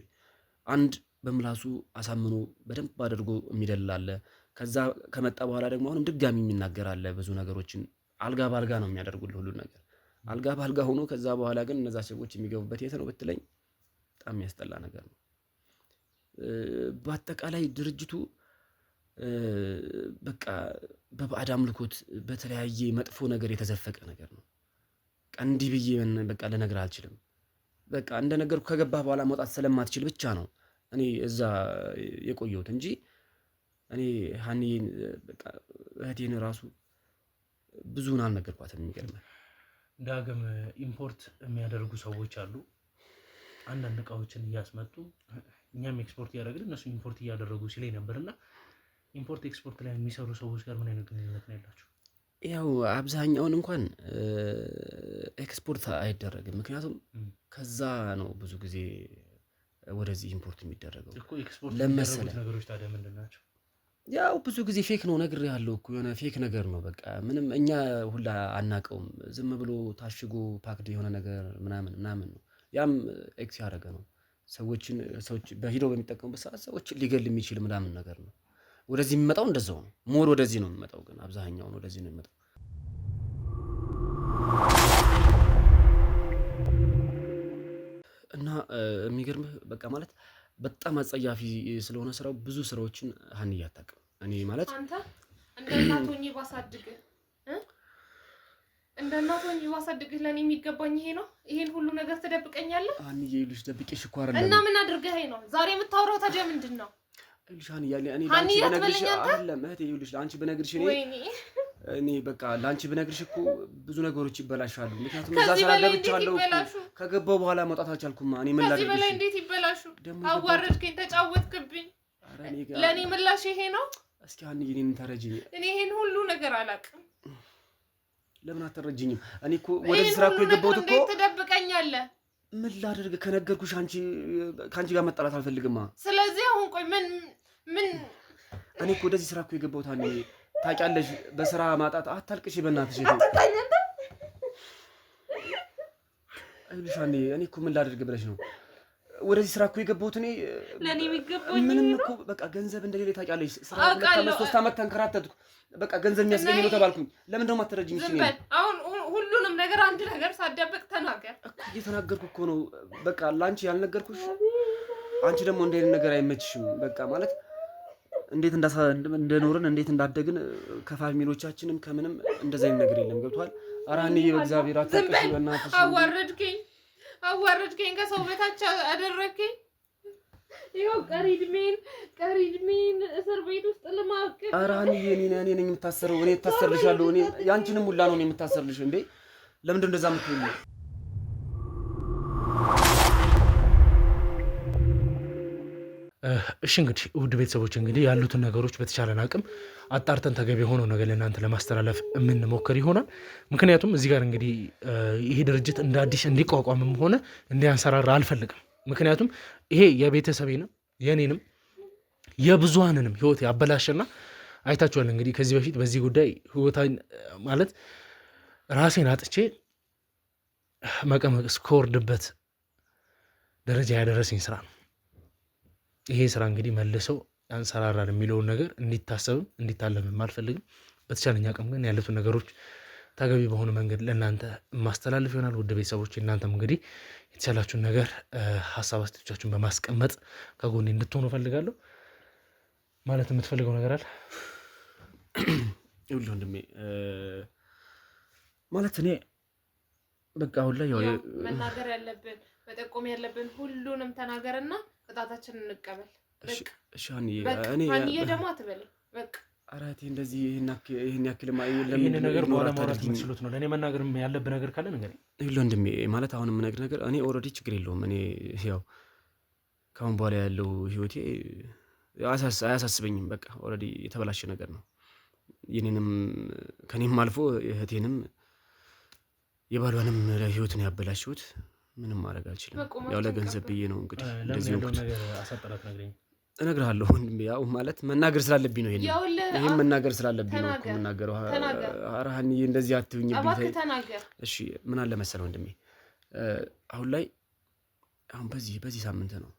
አንድ በምላሱ አሳምኖ በደንብ አድርጎ የሚደላለ። ከዛ ከመጣ በኋላ ደግሞ አሁንም ድጋሚ የሚናገር አለ። ብዙ ነገሮችን አልጋ ባልጋ ነው የሚያደርጉልህ ሁሉ ነገር አልጋ ባልጋ ሆኖ ከዛ በኋላ ግን እነዛ ሰዎች የሚገቡበት የት ነው ብትለኝ በጣም የሚያስጠላ ነገር ነው። በአጠቃላይ ድርጅቱ በቃ በባዕድ አምልኮት በተለያየ መጥፎ ነገር የተዘፈቀ ነገር ነው። እንዲህ ብዬ በቃ ልነግርህ አልችልም። በቃ እንደነገርኩ ከገባህ በኋላ መውጣት ስለማትችል ብቻ ነው እኔ እዛ የቆየሁት እንጂ እኔ ሀኒዬን በቃ እህቴን ራሱ ብዙውን አልነገርኳትም። የሚገርምህ ዳግም ኢምፖርት የሚያደርጉ ሰዎች አሉ። አንዳንድ እቃዎችን እያስመጡ እኛም ኤክስፖርት እያደረግን እነሱ ኢምፖርት እያደረጉ ሲለኝ ነበርና ኢምፖርት ኤክስፖርት ላይ የሚሰሩ ሰዎች ጋር ምን አይነት ግንኙነት ነው ያላችሁ? ያው አብዛኛውን እንኳን ኤክስፖርት አይደረግም። ምክንያቱም ከዛ ነው ብዙ ጊዜ ወደዚህ ኢምፖርት የሚደረገው እኮ። ኤክስፖርት ለመሰለ ነገሮች ታዲያ ምንድን ናቸው? ያው ብዙ ጊዜ ፌክ ነው ነግሬሃለሁ እኮ የሆነ ፌክ ነገር ነው በቃ ምንም እኛ ሁላ አናውቀውም። ዝም ብሎ ታሽጎ ፓክድ የሆነ ነገር ምናምን ነው። ያም ኤክስ ያደረገ ነው ሰዎች በሂደው በሚጠቀሙበት ሰዓት ሰዎችን ሊገል የሚችል ምናምን ነገር ነው። ወደዚህ የሚመጣው እንደዛው ነው። ሞር ወደዚህ ነው የሚመጣው፣ ግን አብዛኛውን ወደዚህ ነው የሚመጣው። እና የሚገርምህ በቃ ማለት በጣም አጸያፊ ስለሆነ ስራው ብዙ ስራዎችን ሀንዬ አታውቅም። እኔ ማለት አንተ እንደ እናት ሆኜ ባሳድግህ እንደ እናት ሆኜ ባሳድግህ ለኔ የሚገባኝ ይሄ ነው። ይሄን ሁሉ ነገር ትደብቀኛለህ? ሀንዬ ይሉሽ ደብቄሽ እኮ አይደለም። እና ምን አድርገህ ነው ዛሬ የምታወራው? ታዲያ ምንድን ነው? ይሉሽ ሀንዬ እኔ ላንቺ ብነግርሽ አይደለም እህቴ፣ ይሉሽ ላንቺ ብነግርሽ እኔ በቃ ላንቺ ብነግርሽ እኮ ብዙ ነገሮች ይበላሻሉ። ምክንያቱም እዛ ስራ ገብቻለሁ እኮ ከገባው በኋላ መውጣት አልቻልኩም። እኔ ምን ላድርግ? ከዚህ በላይ እንዴት ይበላሹ? አዋረድከኝ፣ ተጫወትክብኝ። ለኔ ምላሽ ይሄ ነው? እስኪ ሀንዬ እኔን ተረጂኝ። እኔ ይሄን ሁሉ ነገር አላውቅም። ለምን አትረጂኝም? እኔ እኮ ወደዚህ ስራ እኮ የገባሁት እኮ። እንዴት ትደብቀኛለህ? ምን ላድርግ? ከነገርኩሽ ከአንቺ ጋር መጣላት አልፈልግማ። ስለዚህ አሁን ቆይ ምን እኔ እኮ ወደዚህ ስራ እኮ የገባሁት ሀንዬ ታውቂያለሽ፣ በስራ ማጣት አታልቅሽ በእናትሽ። አይልሻኔ እኔ እኮ ምን ላድርግ ብለሽ ነው ወደዚህ ስራ እኮ የገባሁት። እኔ ለኔ የሚገባኝ ምንም እኮ በቃ ገንዘብ እንደሌለ ታውቂያለሽ። ስራ 2-3 ዓመት ተንከራተትኩ። በቃ ገንዘብ የሚያስገኝ ነው ተባልኩኝ። ለምን ደግሞ አትረጂኝ? እሺ አሁን ሁሉንም ነገር አንድ ነገር ሳትደብቅ ተናገር እኮ። እየተናገርኩ እኮ ነው። በቃ ላንቺ ያልነገርኩሽ፣ አንቺ ደግሞ እንደዚህ ነገር አይመችሽም። በቃ ማለት እንዴት እንደኖርን እንዴት እንዳደግን ከፋሚሊዎቻችንም ከምንም እንደዚህ አይነት ነገር የለም። ገብቷል? ኧረ ሀንዬ በእግዚአብሔር አታውቅሽ በእናትሽ። አዋረድከኝ፣ ከሰው በታች አደረግከኝ። ይኸው ቀሪ እድሜን እስር ቤት ውስጥ ለማቀቅ። ኧረ ሀንዬ እኔ ነኝ የምታሰረው። እኔ እታሰርልሻለሁ። እኔ ያንቺንም ሁላ ነው የምታሰርልሽ። እንዴ ለምንድን ነው እንደዛ የምትሆኚው? እሺ እንግዲህ ውድ ቤተሰቦች እንግዲህ ያሉትን ነገሮች በተቻለን አቅም አጣርተን ተገቢ የሆነው ነገር ለእናንተ ለማስተላለፍ የምንሞክር ይሆናል። ምክንያቱም እዚህ ጋር እንግዲህ ይሄ ድርጅት እንደ አዲስ እንዲቋቋምም ሆነ እንዲያንሰራራ አልፈልግም። ምክንያቱም ይሄ የቤተሰቤንም የኔንም የብዙሃንንም ህይወት ያበላሸና አይታችኋል። እንግዲህ ከዚህ በፊት በዚህ ጉዳይ ህይወታን ማለት ራሴን አጥቼ መቀመቅ እስከወርድበት ደረጃ ያደረሰኝ ስራ ነው። ይሄ ስራ እንግዲህ መልሰው ያንሰራራል የሚለውን ነገር እንዲታሰብም እንዲታለምም አልፈልግም። በተቻለኝ አቅም ግን ያሉትን ነገሮች ተገቢ በሆነ መንገድ ለእናንተ ማስተላለፍ ይሆናል። ውድ ቤተሰቦች እናንተም እንግዲህ የተቻላችሁን ነገር ሀሳብ አስተያየቶቻችሁን በማስቀመጥ ከጎኔ እንድትሆኑ እፈልጋለሁ። ማለት የምትፈልገው ነገር አለ? ይኸውልህ ወንድሜ ማለት እኔ በቃ አሁን ላይ መናገር ያለብን መጠቆም ያለብን ሁሉንም ተናገርና ቅጣታችንን እንቀበል። እሺ ሀንዬ ደግሞ አትበለኝ በቃ። ኧረ እህቴ እንደዚህ ይሄን ያክል ይሄን ነገር በኋላ ማውራት የምትችሉት ነው። ለእኔ መናገር ያለብህ ነገር ካለ ነገር ይኸውልህ ወንድሜ ማለት አሁን የምነግርህ ነገር እኔ ኦልሬዲ ችግር የለውም። እኔ ያው ከአሁን በኋላ ያለው ህይወቴ አያሳስበኝም። በቃ ኦልሬዲ የተበላሸ ነገር ነው። የኔንም ከኔም አልፎ እህቴንም የባሏንም ህይወትን ያበላሽሁት ምንም ማድረግ አልችልም። ያው ለገንዘብ ብዬ ነው እንግዲህ እንደዚህ ወቅት እነግርሃለሁ ወንድሜ። ያው ማለት መናገር ስላለብኝ ነው። ይሄን መናገር ስላለብኝ ነው እኮ የምናገረው። ኧረ ሀንዬ እንደዚህ አትሁኝብኝ። እሺ ምን አለ መሰለህ ወንድሜ አሁን ላይ አሁን በዚህ ሳምንት ነው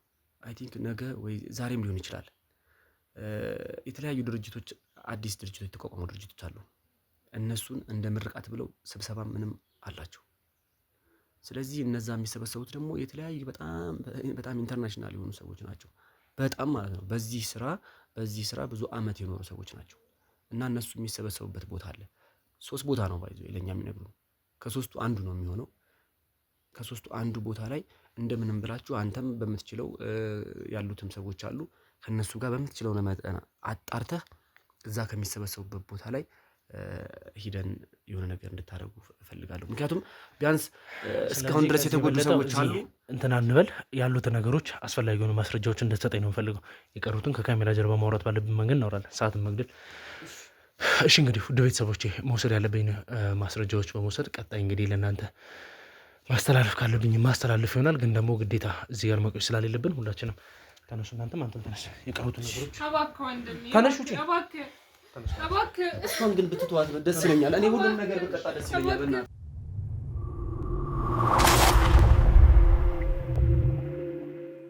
አይ ቲንክ ነገ ወይ ዛሬም ሊሆን ይችላል የተለያዩ ድርጅቶች አዲስ ድርጅቶች የተቋቋሙ ድርጅቶች አሉ። እነሱን እንደ ምርቃት ብለው ስብሰባ ምንም አላቸው። ስለዚህ እነዛ የሚሰበሰቡት ደግሞ የተለያዩ በጣም ኢንተርናሽናል የሆኑ ሰዎች ናቸው። በጣም ማለት ነው። በዚህ ስራ ብዙ አመት የኖሩ ሰዎች ናቸው። እና እነሱ የሚሰበሰቡበት ቦታ አለ። 3 ቦታ ነው ባይዞ ለኛ የሚነግሩን። ከ3ቱ አንዱ ነው የሚሆነው። ከ3ቱ አንዱ ቦታ ላይ እንደምንም ብላችሁ አንተም በምትችለው ያሉትም ሰዎች አሉ ከነሱ ጋር በምትችለው መጠን አጣርተህ እዛ ከሚሰበሰቡበት ቦታ ላይ ሂደን የሆነ ነገር እንድታደርጉ እፈልጋለሁ። ምክንያቱም ቢያንስ እስካሁን ድረስ የተጎዱ ሰዎች አሉ። እንትና እንበል ያሉት ነገሮች አስፈላጊ የሆኑ ማስረጃዎች እንድትሰጠኝ ነው የምፈልገው። የቀሩትን ከካሜራ ጀርባ ማውራት ባለብን መንገድ እናወራለን። ሰዓትን መግደል እሺ እንግዲህ ውድ ቤተሰቦቼ መውሰድ ያለብኝ ማስረጃዎች በመውሰድ ቀጣይ እንግዲህ ለእናንተ ማስተላለፍ ካለብኝ ማስተላለፍ ይሆናል። ግን ደግሞ ግዴታ እዚህ ጋር መቆየት ስላሌለብን ሁላችንም ተነሱ። እናንተም አንተም ተነስ። የቀሩትን ነገሮች ተነሱ። እሷን ግን ብትተዋት ደስ ይለኛል። እኔ ሁሉም ነገር ብቀጣ ደስ ይለኛል።